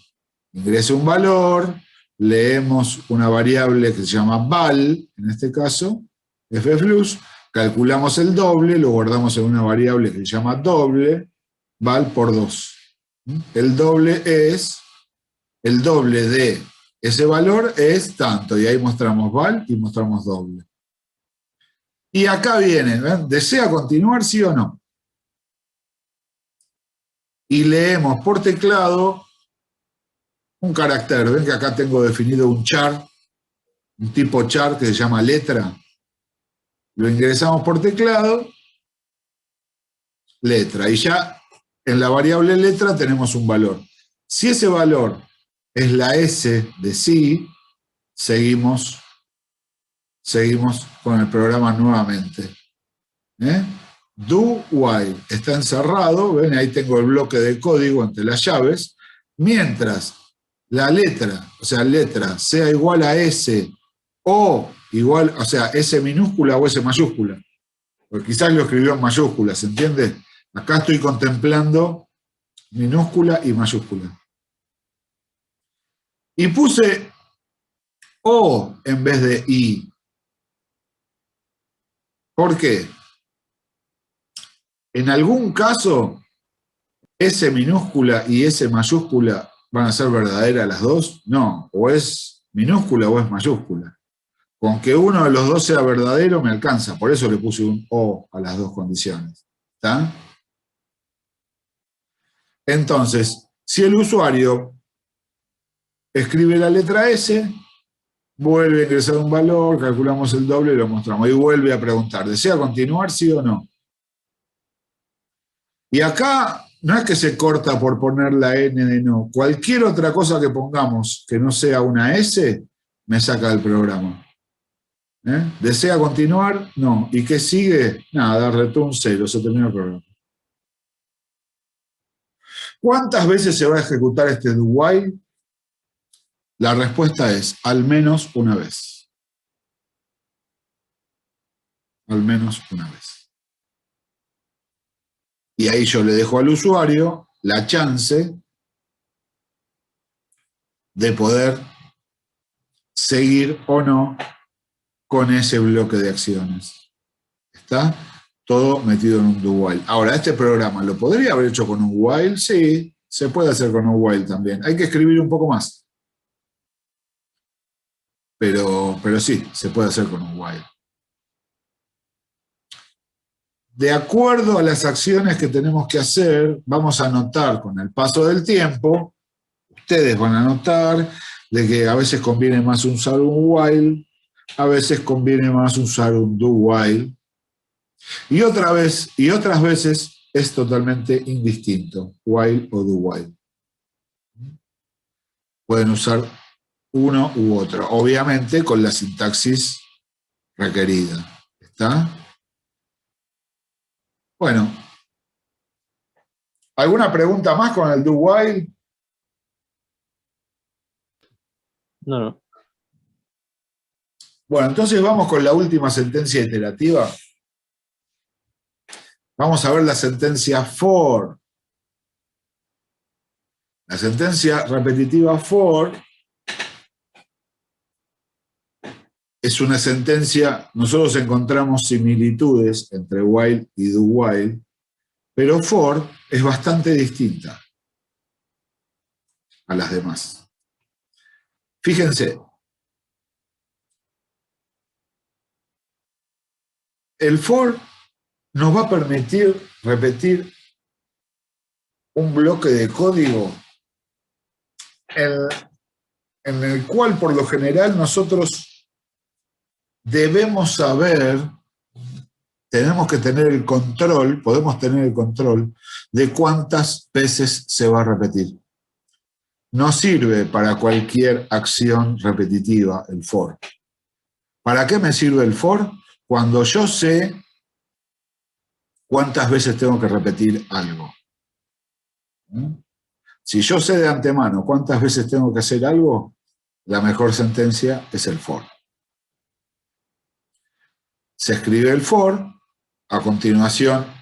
S1: Ingrese un valor, leemos una variable que se llama val, en este caso, fflux, calculamos el doble, lo guardamos en una variable que se llama doble, val por 2. El doble de ese valor es tanto, y ahí mostramos val y mostramos doble. Y acá viene, ¿ven? ¿Desea continuar, sí o no? Y leemos por teclado un carácter. Ven que acá tengo definido un char, un tipo char que se llama letra. Lo ingresamos por teclado, letra, y ya en la variable letra tenemos un valor. Si ese valor es la S de sí, seguimos con el programa nuevamente. Do while está encerrado, ven, ahí tengo el bloque de código entre las llaves, mientras la letra, o sea, letra sea igual a S o igual, o sea, S minúscula o S mayúscula. Porque quizás lo escribió en mayúsculas, ¿se entiende? Acá estoy contemplando minúscula y mayúscula. Y puse O en vez de I. ¿Por qué? En algún caso, S minúscula y S mayúscula van a ser verdaderas las dos. No, o es minúscula o es mayúscula. Con que uno de los dos sea verdadero me alcanza. Por eso le puse un O a las dos condiciones. ¿Está? Entonces, si el usuario escribe la letra S, vuelve a ingresar un valor, calculamos el doble y lo mostramos. Y vuelve a preguntar, ¿desea continuar, sí o no? Y acá no es que se corta por poner la N de no. Cualquier otra cosa que pongamos que no sea una S, me saca del programa. ¿Desea continuar? No. ¿Y qué sigue? Nada, return 0, se termina el programa. ¿Cuántas veces se va a ejecutar este do while? La respuesta es al menos una vez. Al menos una vez. Y ahí yo le dejo al usuario la chance de poder seguir o no con ese bloque de acciones. ¿Está? Todo metido en un do while. Ahora, este programa, ¿lo podría haber hecho con un while? Sí, se puede hacer con un while también. Hay que escribir un poco más. Pero sí, se puede hacer con un while. De acuerdo a las acciones que tenemos que hacer, vamos a notar con el paso del tiempo, ustedes van a notar de que a veces conviene más usar un while, a veces conviene más usar un do while, y otras veces es totalmente indistinto, while o do while. Pueden usar uno u otro, obviamente con la sintaxis requerida. ¿Está? Bueno, ¿alguna pregunta más con el do while?
S11: No.
S1: Bueno, entonces vamos con la última sentencia iterativa. Vamos a ver la sentencia for. La sentencia repetitiva for es una sentencia, nosotros encontramos similitudes entre while y do while, pero for es bastante distinta a las demás. Fíjense, el for nos va a permitir repetir un bloque de código en el cual por lo general nosotros debemos saber, tenemos que tener el control, podemos tener el control de cuántas veces se va a repetir. No sirve para cualquier acción repetitiva el for. ¿Para qué me sirve el for? Cuando yo sé cuántas veces tengo que repetir algo. Si yo sé de antemano cuántas veces tengo que hacer algo, la mejor sentencia es el for. Se escribe el for, a continuación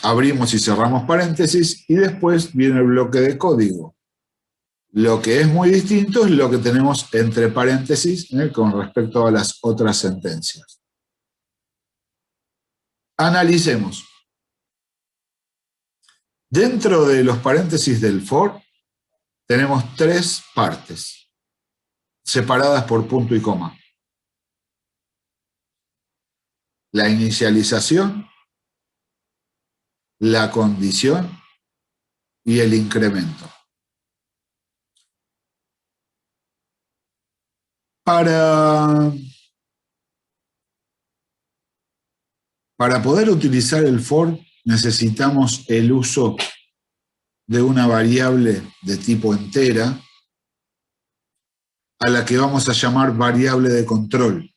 S1: abrimos y cerramos paréntesis y después viene el bloque de código. Lo que es muy distinto es lo que tenemos entre paréntesis con respecto a las otras sentencias. Analicemos. Dentro de los paréntesis del for tenemos tres partes separadas por punto y coma. La inicialización, la condición y el incremento. Para poder utilizar el for necesitamos el uso de una variable de tipo entera a la que vamos a llamar variable de control.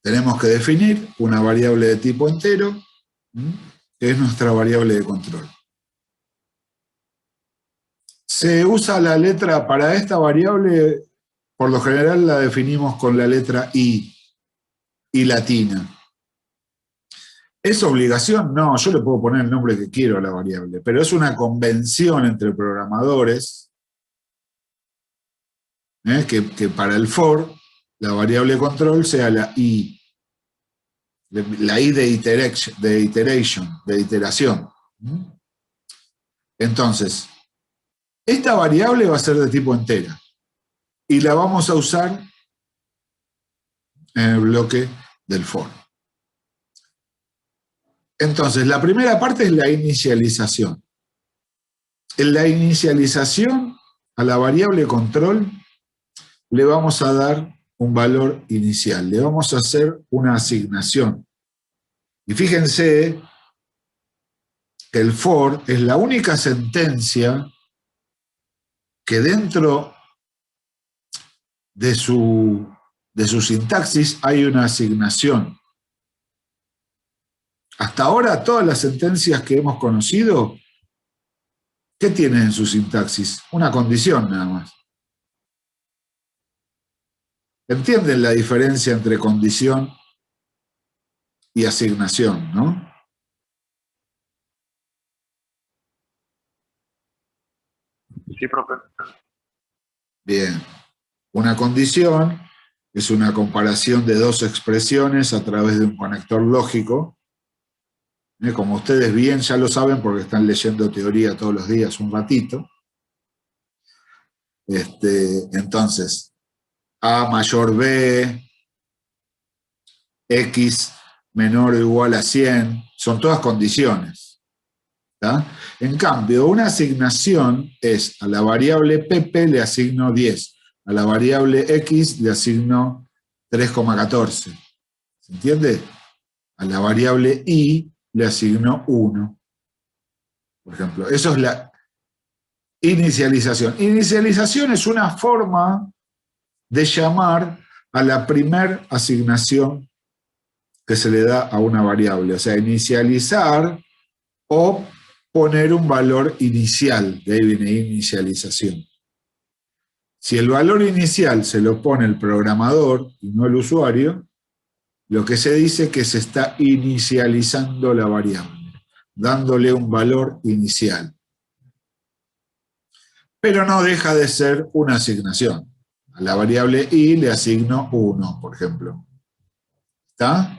S1: Tenemos que definir una variable de tipo entero, que es nuestra variable de control. Se usa la letra para esta variable, por lo general la definimos con la letra I latina. ¿Es obligación? No, yo le puedo poner el nombre que quiero a la variable, pero es una convención entre programadores que para el for la variable de control sea la I. La I de iteración. Entonces, esta variable va a ser de tipo entera y la vamos a usar en el bloque del for. Entonces, la primera parte es la inicialización. En la inicialización, a la variable control, le vamos a dar un valor inicial. Le vamos a hacer una asignación. Y fíjense que el for es la única sentencia que dentro de su sintaxis hay una asignación. Hasta ahora todas las sentencias que hemos conocido, ¿qué tienen en su sintaxis? Una condición nada más. ¿Entienden la diferencia entre condición y asignación, no?
S2: Sí, profe.
S1: Bien. Una condición es una comparación de dos expresiones a través de un conector lógico. Como ustedes bien ya lo saben porque están leyendo teoría todos los días un ratito. Entonces, A mayor B, X menor o igual a 100, son todas condiciones. ¿Tá? En cambio, una asignación es a la variable PP le asigno 10, a la variable X le asigno 3,14. ¿Se entiende? A la variable Y le asigno 1. Por ejemplo, eso es la inicialización. Inicialización es una forma de llamar a la primer asignación que se le da a una variable. O sea, inicializar o poner un valor inicial. De ahí viene inicialización. Si el valor inicial se lo pone el programador y no el usuario, lo que se dice es que se está inicializando la variable, dándole un valor inicial. Pero no deja de ser una asignación. A la variable I le asigno 1, por ejemplo. ¿Está?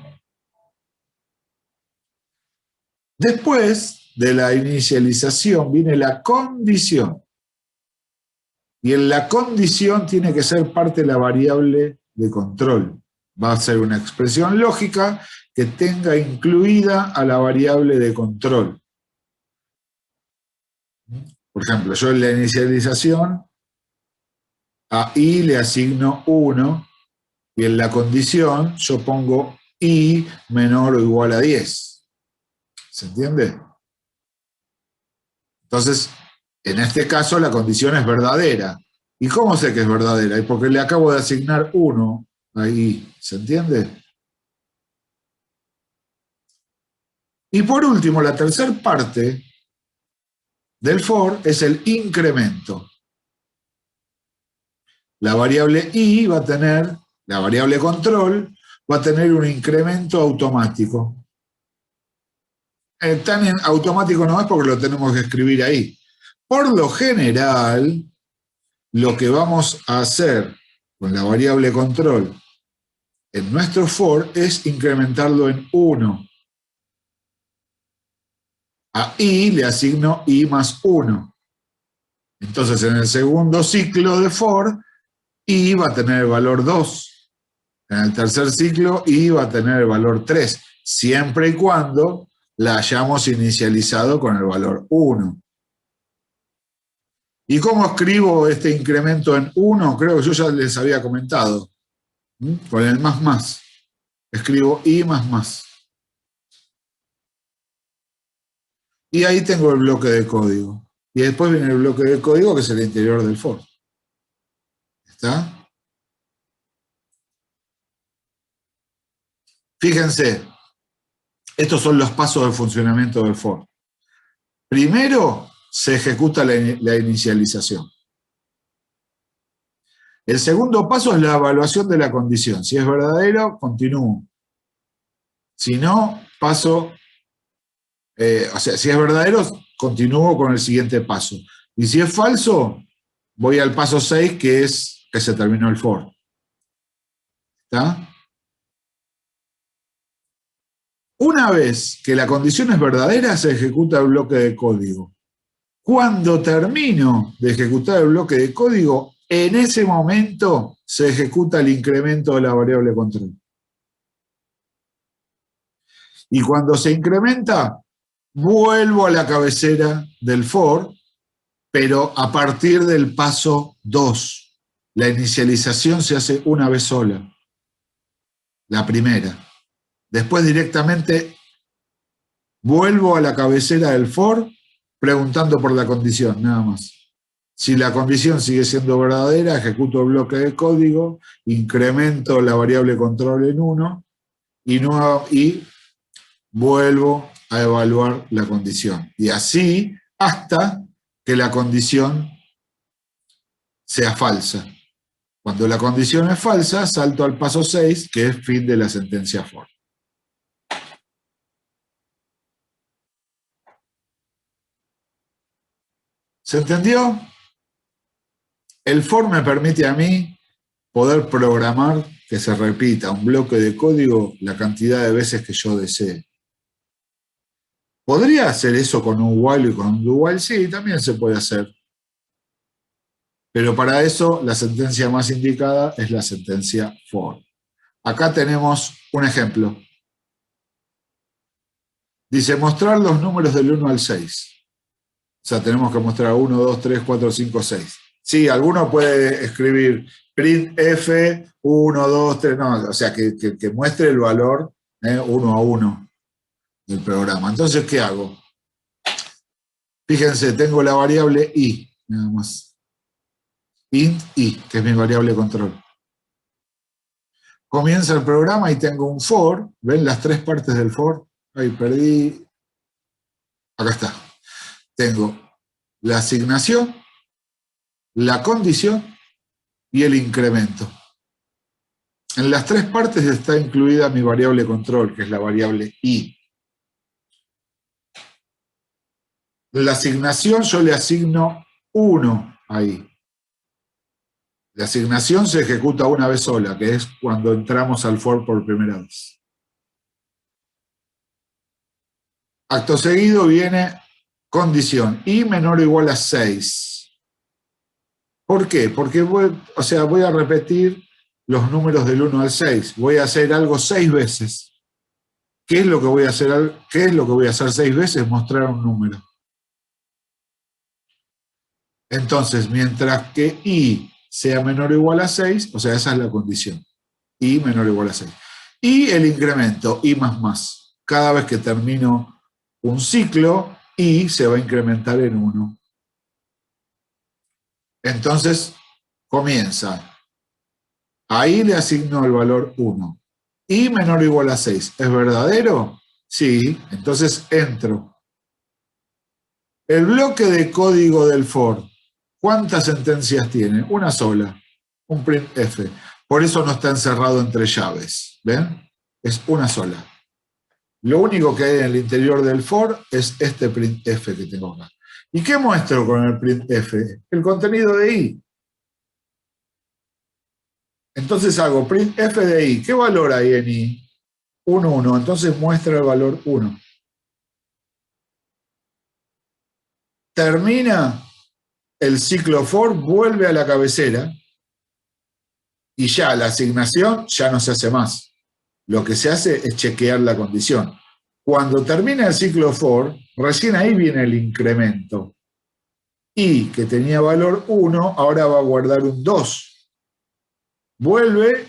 S1: Después de la inicialización viene la condición. Y en la condición tiene que ser parte de la variable de control. Va a ser una expresión lógica que tenga incluida a la variable de control. Por ejemplo, yo en la inicialización a i le asigno 1 y en la condición yo pongo i menor o igual a 10. ¿Se entiende? Entonces, en este caso la condición es verdadera. ¿Y cómo sé que es verdadera? Porque le acabo de asignar 1 a i. ¿Se entiende? Y por último, la tercera parte del for es el incremento. La variable i va a tener, la variable control, va a tener un incremento automático. Tan automático no es porque lo tenemos que escribir ahí. Por lo general, lo que vamos a hacer con la variable control en nuestro for es incrementarlo en 1. A i le asigno i más 1. Entonces, en el segundo ciclo de for, i va a tener el valor 2. En el tercer ciclo, i va a tener el valor 3, siempre y cuando la hayamos inicializado con el valor 1. ¿Y cómo escribo este incremento en 1? Creo que yo ya les había comentado. Con el más. Escribo i más. Y ahí tengo el bloque de código. Y después viene el bloque de código que es el interior del for. ¿Está? Fíjense, estos son los pasos de funcionamiento del for. Primero se ejecuta la inicialización. El segundo paso es la evaluación de la condición. Si es verdadero, continúo. Si no, paso... si es verdadero, continúo con el siguiente paso. Y si es falso, voy al paso 6, que es que se terminó el for. ¿Está? Una vez que la condición es verdadera, se ejecuta el bloque de código. Cuando termino de ejecutar el bloque de código, en ese momento se ejecuta el incremento de la variable control. Y cuando se incrementa, vuelvo a la cabecera del for, pero a partir del paso 2. La inicialización se hace una vez sola. La primera. Después directamente vuelvo a la cabecera del for preguntando por la condición, nada más. Si la condición sigue siendo verdadera, ejecuto el bloque de código, incremento la variable control en 1 y vuelvo a evaluar la condición. Y así hasta que la condición sea falsa. Cuando la condición es falsa, salto al paso 6, que es fin de la sentencia for. ¿Se entendió? El for me permite a mí poder programar que se repita un bloque de código la cantidad de veces que yo desee. ¿Podría hacer eso con un while y con un do while? Sí, también se puede hacer. Pero para eso la sentencia más indicada es la sentencia for. Acá tenemos un ejemplo. Dice mostrar los números del 1 al 6. O sea, tenemos que mostrar 1, 2, 3, 4, 5, 6. Sí, alguno puede escribir printf 1, 2, 3, no, o sea, que muestre el valor 1 a 1 del programa. Entonces, ¿qué hago? Fíjense, tengo la variable i, nada más. Int i, que es mi variable control. Comienza el programa y tengo un for. ¿Ven las tres partes del for? Ahí perdí. Acá está. Tengo la asignación, la condición y el incremento. En las tres partes está incluida mi variable control, que es la variable i. La asignación yo le asigno 1 ahí. La asignación se ejecuta una vez sola, que es cuando entramos al for por primera vez. Acto seguido viene condición, i menor o igual a 6. ¿Por qué? Porque voy a repetir los números del 1 al 6. Voy a hacer algo 6 veces. ¿Qué es lo que voy a hacer? ¿Qué es lo que voy a hacer 6 veces? Mostrar un número. Entonces, mientras que i sea menor o igual a 6, o sea, esa es la condición. I menor o igual a 6. Y el incremento, i más más. Cada vez que termino un ciclo, i se va a incrementar en 1. Entonces, comienza. Ahí le asigno el valor 1. I menor o igual a 6. ¿Es verdadero? Sí. Entonces entro. El bloque de código del for, ¿cuántas sentencias tiene? Una sola. Un printf. Por eso no está encerrado entre llaves. ¿Ven? Es una sola. Lo único que hay en el interior del for es este printf que tengo acá. ¿Y qué muestro con el printf? El contenido de i. Entonces hago printf de i. ¿Qué valor hay en i? 1, 1. Entonces muestra el valor 1. Termina el ciclo for, vuelve a la cabecera y ya la asignación ya no se hace más. Lo que se hace es chequear la condición. Cuando termina el ciclo for, recién ahí viene el incremento. I, que tenía valor 1, ahora va a guardar un 2. Vuelve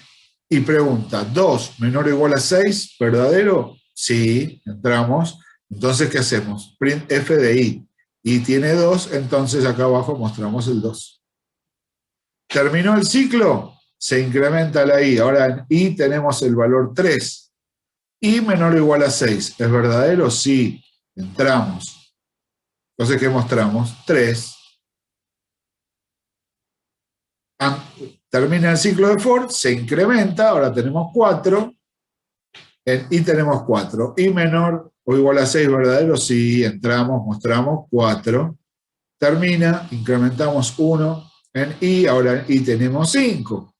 S1: y pregunta, 2 menor o igual a 6, ¿verdadero? Sí, entramos. Entonces, ¿qué hacemos? Printf de i. I tiene 2, entonces acá abajo mostramos el 2. ¿Terminó el ciclo? Se incrementa la i. Ahora en i tenemos el valor 3. I menor o igual a 6. ¿Es verdadero? Sí. Entramos. Entonces, ¿qué mostramos? 3. Termina el ciclo de for, se incrementa, ahora tenemos 4. En i tenemos 4. I menor o igual a 6, ¿verdadero? Sí. Entramos, mostramos 4. Termina, incrementamos 1 en i, ahora en i tenemos 5.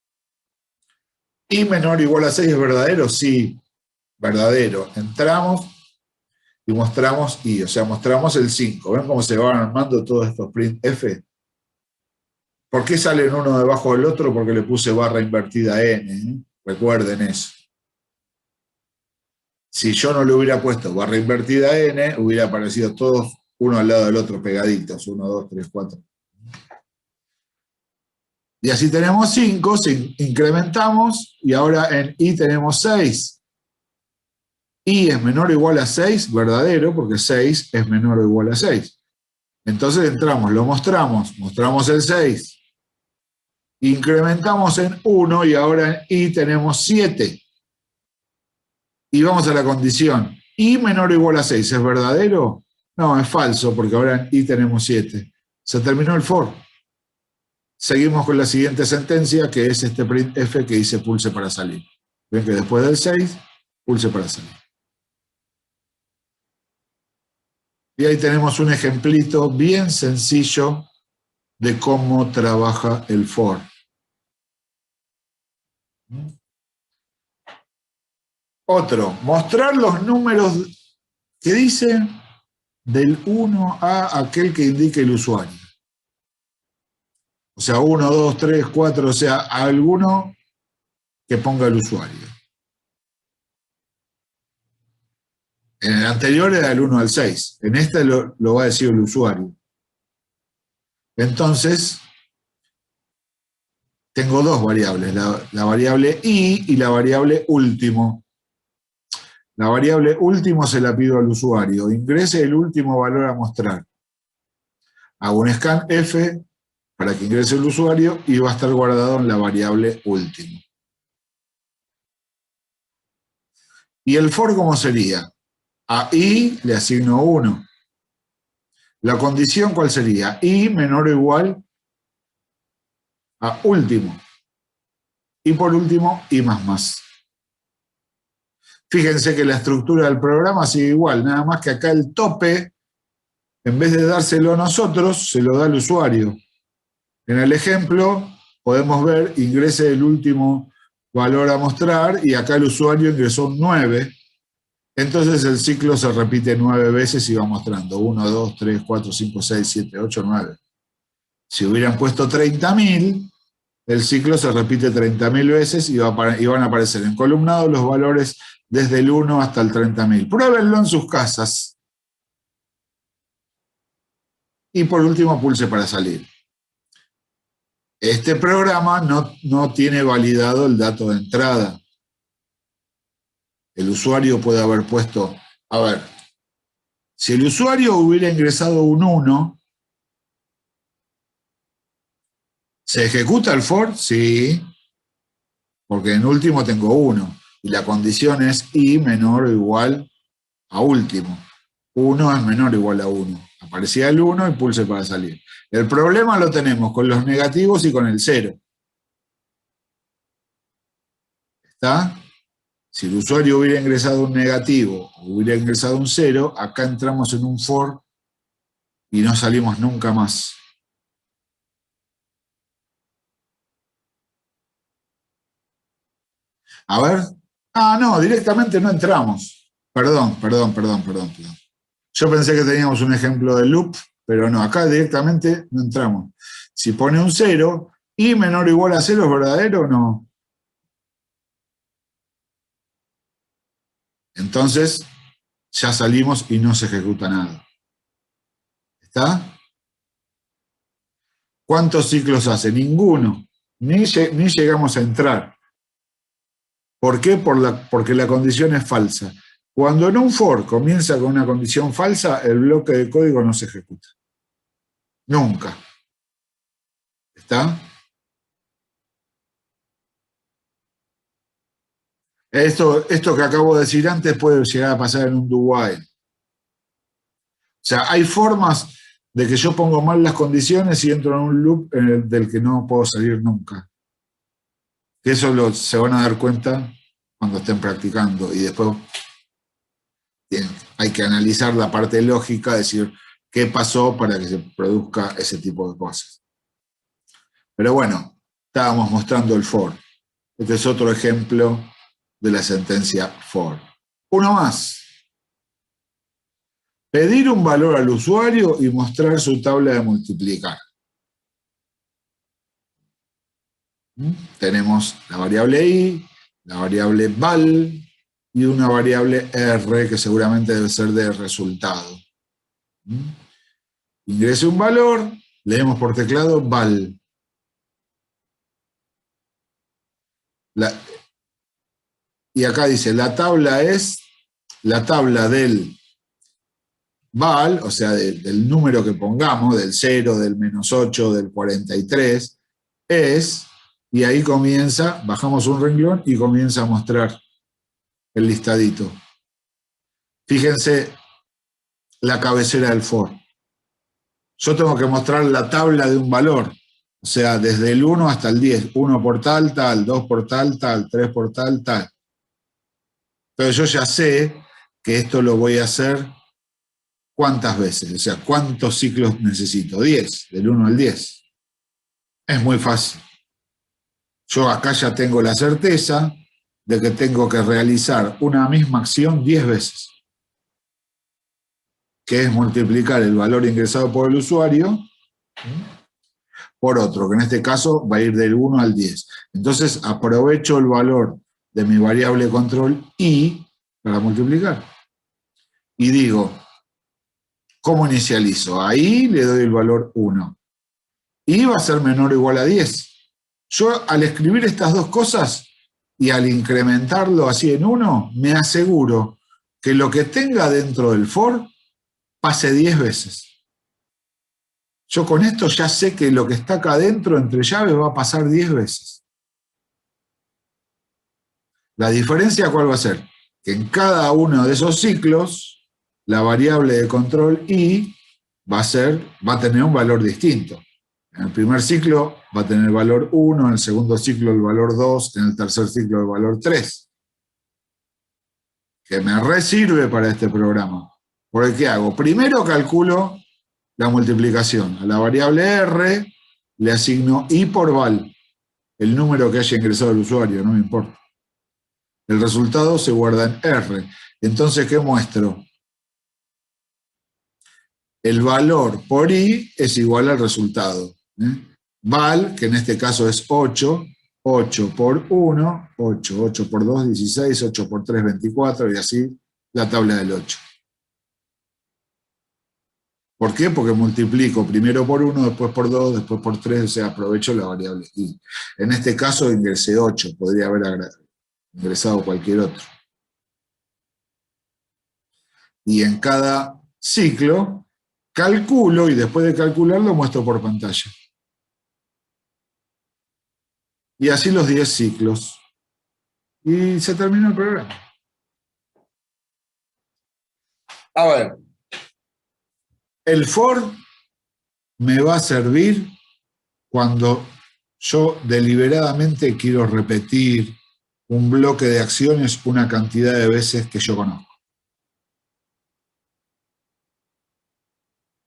S1: I menor o igual a 6 es verdadero, sí, verdadero. Entramos y mostramos i, o sea, mostramos el 5. ¿Ven cómo se van armando todos estos printf? ¿Por qué salen uno debajo del otro? Porque le puse barra invertida n, ¿eh? Recuerden eso. Si yo no le hubiera puesto barra invertida n, hubiera aparecido todos uno al lado del otro pegaditos, 1, 2, 3, 4. Y así tenemos 5, incrementamos, y ahora en i tenemos 6. I es menor o igual a 6, verdadero, porque 6 es menor o igual a 6. Entonces entramos, lo mostramos, mostramos el 6. Incrementamos en 1 y ahora en i tenemos 7. Y vamos a la condición. I menor o igual a 6, ¿es verdadero? No, es falso, porque ahora en i tenemos 7. Se terminó el for. Seguimos con la siguiente sentencia, que es este printf que dice pulse para salir. Ven que después del 6, pulse para salir. Y ahí tenemos un ejemplito bien sencillo de cómo trabaja el for. Otro, mostrar los números que dice del 1 a aquel que indique el usuario. O sea, 1, 2, 3, 4, o sea, alguno que ponga el usuario. En el anterior era del 1 al 6. En este lo va a decir el usuario. Entonces, tengo dos variables, la variable i y la variable último. La variable último se la pido al usuario. Ingrese el último valor a mostrar. Hago un scanf para que ingrese el usuario y va a estar guardado en la variable último. ¿Y el for cómo sería? A i le asigno 1. La condición, ¿cuál sería? I menor o igual a último. Y por último, i más más. Fíjense que la estructura del programa sigue igual, nada más que acá el tope, en vez de dárselo a nosotros, se lo da al usuario. En el ejemplo, podemos ver, ingrese el último valor a mostrar, y acá el usuario ingresó un 9. Entonces el ciclo se repite 9 veces y va mostrando 1, 2, 3, 4, 5, 6, 7, 8, 9. Si hubieran puesto 30.000, el ciclo se repite 30.000 veces y van a aparecer encolumnados los valores desde el 1 hasta el 30.000. Pruébenlo en sus casas. Y por último, pulse para salir. Este programa no tiene validado el dato de entrada. El usuario puede haber puesto, a ver, si el usuario hubiera ingresado un 1, ¿se ejecuta el for? Sí, porque en último tengo 1, y la condición es i menor o igual a último. 1 es menor o igual a 1. Aparecía el 1 y pulse para salir. El problema lo tenemos con los negativos y con el 0. ¿Está? Si el usuario hubiera ingresado un negativo o hubiera ingresado un 0, acá entramos en un for y no salimos nunca más. A ver. Ah, no, directamente no entramos. Perdón. Yo pensé que teníamos un ejemplo de loop, pero no, acá directamente no entramos. Si pone un 0, y menor o igual a 0, ¿es verdadero o no? Entonces, ya salimos y no se ejecuta nada. ¿Está? ¿Cuántos ciclos hace? Ninguno. Ni llegamos a entrar. ¿Por qué? Porque la condición es falsa. Cuando en un for comienza con una condición falsa, el bloque de código no se ejecuta. Nunca. ¿Está? Esto que acabo de decir antes puede llegar a pasar en un do while. O sea, hay formas de que yo pongo mal las condiciones y entro en un loop del que no puedo salir nunca. Que eso se van a dar cuenta cuando estén practicando. Y después hay que analizar la parte lógica, decir qué pasó para que se produzca ese tipo de cosas. Pero bueno, estábamos mostrando el for. Este es otro ejemplo de la sentencia for. Uno más. Pedir un valor al usuario y mostrar su tabla de multiplicar. Tenemos la variable i, la variable val y una variable r que seguramente debe ser de resultado. Ingrese un valor, leemos por teclado val. Y acá dice, la tabla es la tabla del val, o sea, del número que pongamos, del 0, del -8, del 43, es, y ahí comienza, bajamos un renglón y comienza a mostrar el listadito. Fíjense la cabecera del for. Yo tengo que mostrar la tabla de un valor, o sea, desde el 1 hasta el 10, 1 por tal, 2 por tal, 3 por tal. Pero yo ya sé que esto lo voy a hacer ¿cuántas veces? O sea, ¿cuántos ciclos necesito? 10, del 1 al 10. Es muy fácil. Yo acá ya tengo la certeza de que tengo que realizar una misma acción 10 veces, que es multiplicar el valor ingresado por el usuario por otro, que en este caso va a ir del 1 al 10. Entonces aprovecho el valor de mi variable control i para multiplicar. Y digo, ¿cómo inicializo? Ahí le doy el valor 1. I va a ser menor o igual a 10. Yo al escribir estas dos cosas y al incrementarlo así en 1, me aseguro que lo que tenga dentro del for pase 10 veces. Yo con esto ya sé que lo que está acá adentro entre llaves va a pasar 10 veces. La diferencia, ¿cuál va a ser? Que en cada uno de esos ciclos, la variable de control i va a tener un valor distinto. En el primer ciclo va a tener el valor 1, en el segundo ciclo el valor 2, en el tercer ciclo el valor 3. Que me re sirve para este programa. Porque ¿qué hago? Primero calculo la multiplicación. A la variable r le asigno i por val, el número que haya ingresado el usuario, no me importa. El resultado se guarda en r. Entonces, ¿qué muestro? El valor por i es igual al resultado. val, que en este caso es 8, 8 por 1, 8, 8 por 2, 16, 8 por 3, 24, y así la tabla del 8. ¿Por qué? Porque multiplico primero por 1, después por 2, después por 3, o sea, aprovecho la variable i. En este caso ingresé 8, podría haber ingresado cualquier otro. Y en cada ciclo calculo, y después de calcularlo muestro por pantalla. Y así los 10 ciclos. Y se terminó el programa. A ver, el for me va a servir cuando yo deliberadamente quiero repetir un bloque de acciones una cantidad de veces que yo conozco.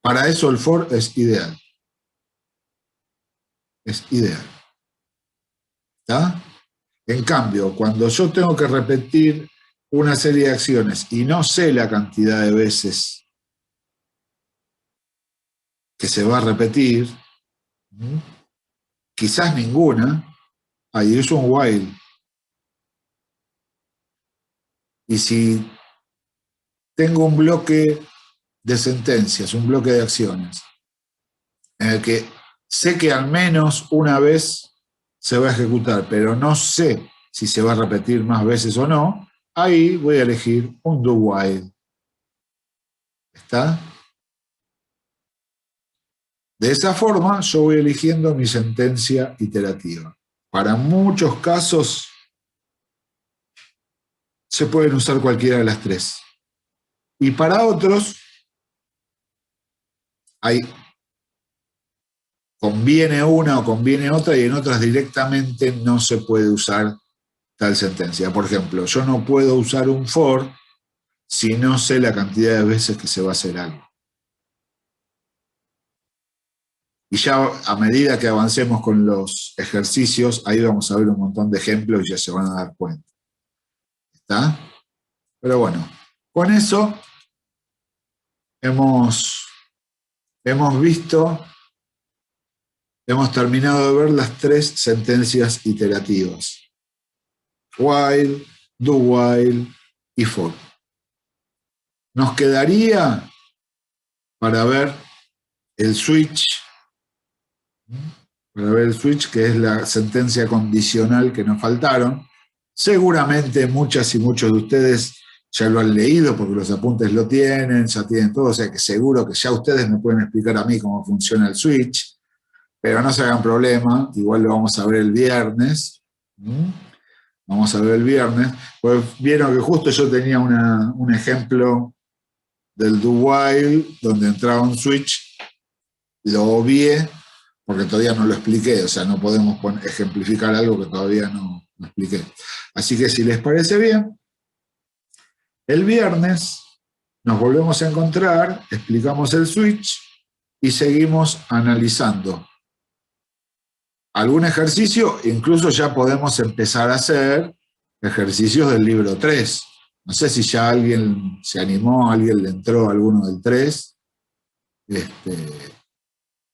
S1: Para eso el for es ideal. Es ideal. ¿Está? En cambio, cuando yo tengo que repetir una serie de acciones y no sé la cantidad de veces que se va a repetir, quizás ninguna, ahí uso un while. Y si tengo un bloque de sentencias, un bloque de acciones, en el que sé que al menos una vez se va a ejecutar, pero no sé si se va a repetir más veces o no, ahí voy a elegir un do while. ¿Está? De esa forma yo voy eligiendo mi sentencia iterativa. Para muchos casos se pueden usar cualquiera de las tres. Y para otros conviene una o conviene otra, y en otras directamente no se puede usar tal sentencia. Por ejemplo, yo no puedo usar un for si no sé la cantidad de veces que se va a hacer algo. Y ya a medida que avancemos con los ejercicios, ahí vamos a ver un montón de ejemplos y ya se van a dar cuenta. ¿Está? Pero bueno, con eso hemos terminado de ver las tres sentencias iterativas. While, do while y for. Nos quedaría para ver el switch, que es la sentencia condicional que nos faltaron. Seguramente muchas y muchos de ustedes ya lo han leído porque los apuntes lo tienen, ya tienen todo, o sea que seguro que ya ustedes me pueden explicar a mí cómo funciona el switch, pero no se hagan problema, igual lo vamos a ver el viernes. Vamos a ver el viernes. Pues vieron que justo yo tenía un ejemplo del do while donde entraba un switch, lo obvié porque todavía no lo expliqué, o sea, no podemos ejemplificar algo que todavía no expliqué. Así que si les parece bien, el viernes nos volvemos a encontrar, explicamos el switch y seguimos analizando algún ejercicio. Incluso ya podemos empezar a hacer ejercicios del libro 3. No sé si ya alguien se animó, alguien le entró a alguno del 3.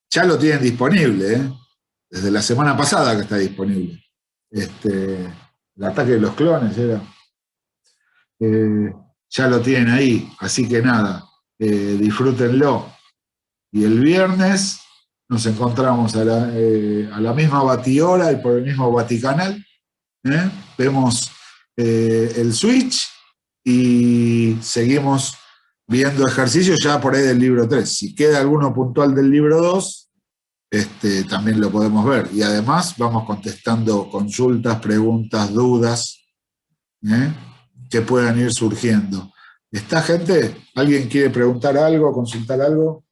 S1: Ya lo tienen disponible, ¿eh? Desde la semana pasada que está disponible. El ataque de los clones era. Ya lo tienen ahí, así que nada, disfrútenlo. Y el viernes nos encontramos a la misma batihora y por el mismo baticanal. Vemos el switch y seguimos viendo ejercicios ya por ahí del libro 3. Si queda alguno puntual del libro 2, también lo podemos ver. Y además vamos contestando consultas, preguntas, dudas que puedan ir surgiendo. ¿Está, gente? ¿Alguien quiere preguntar algo, consultar algo?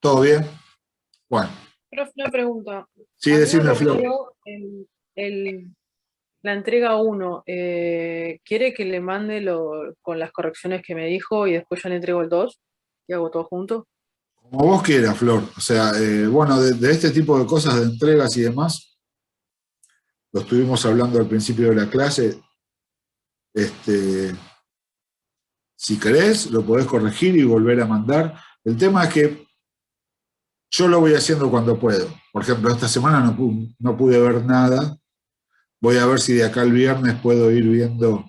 S1: ¿Todo bien? Bueno.
S7: Profe, una pregunta.
S1: Sí, decime, Flor.
S7: La entrega 1, ¿quiere que le mande con las correcciones que me dijo y después ya le entrego el 2? ¿Y hago todo junto?
S1: Como vos quieras, Flor. O sea, bueno, de este tipo de cosas, de entregas y demás, lo estuvimos hablando al principio de la clase. Si querés, lo podés corregir y volver a mandar. El tema es que yo lo voy haciendo cuando puedo. Por ejemplo, esta semana no pude ver nada. Voy a ver si de acá al viernes puedo ir viendo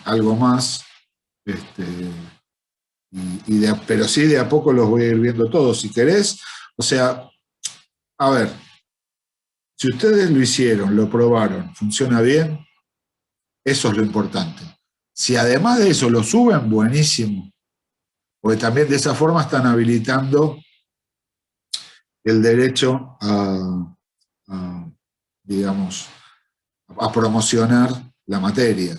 S1: algo más. Pero sí, de a poco los voy a ir viendo todos. Si querés, o sea, a ver, si ustedes lo hicieron, lo probaron, funciona bien, eso es lo importante. Si además de eso lo suben, buenísimo. Porque también de esa forma están habilitando el derecho digamos, a promocionar la materia.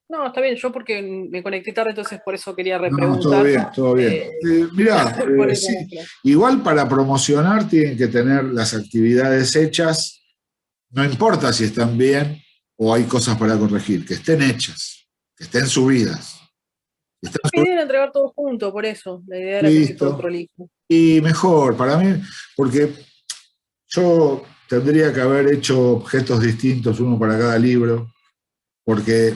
S7: No, está bien, yo porque me conecté tarde, entonces por eso quería
S1: No,
S7: repreguntar.
S1: todo bien. Mirá,
S7: Por eso,
S1: sí, igual para promocionar tienen que tener las actividades hechas, no importa si están bien o hay cosas para corregir, que estén hechas, que estén subidas.
S7: La idea era entregar todo junto, por eso. La idea era que sea todo prolijo.
S1: Y mejor, para mí, porque yo tendría que haber hecho objetos distintos, uno para cada libro, porque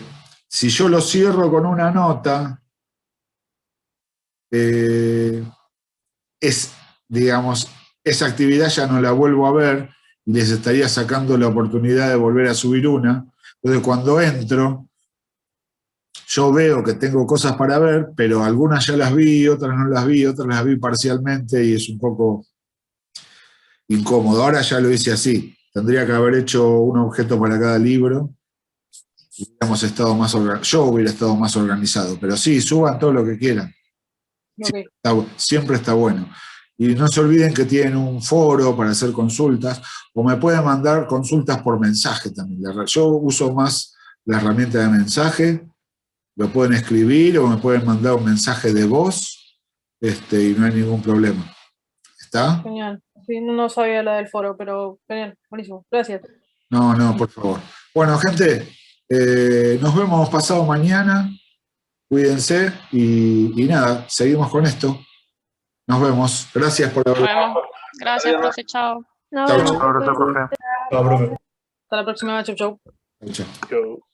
S1: si yo lo cierro con una nota, digamos, esa actividad ya no la vuelvo a ver y les estaría sacando la oportunidad de volver a subir una. Entonces, cuando entro, yo veo que tengo cosas para ver, pero algunas ya las vi, otras no las vi, otras las vi parcialmente y es un poco incómodo. Ahora ya lo hice así. Tendría que haber hecho un objeto para cada libro. Yo hubiera estado más organizado, pero sí, suban todo lo que quieran.
S7: Okay.
S1: Siempre está bueno. Y no se olviden que tienen un foro para hacer consultas, o me pueden mandar consultas por mensaje también. Yo uso más la herramienta de mensaje, lo pueden escribir o me pueden mandar un mensaje de voz, y no hay ningún problema. ¿Está?
S7: Genial. Sí, no sabía la del foro, pero genial, buenísimo. Gracias.
S1: No, por favor. Bueno, gente, nos vemos pasado mañana. Cuídense y nada, seguimos con esto. Nos vemos. Gracias por haber.
S12: Nos vemos. Gracias, profe. Chao.
S5: No,
S1: Chau,
S5: vemos,
S1: chau.
S5: profe.
S1: Chao, profe.
S7: Hasta la próxima. Chau, chau.
S1: Chau.
S9: Yo.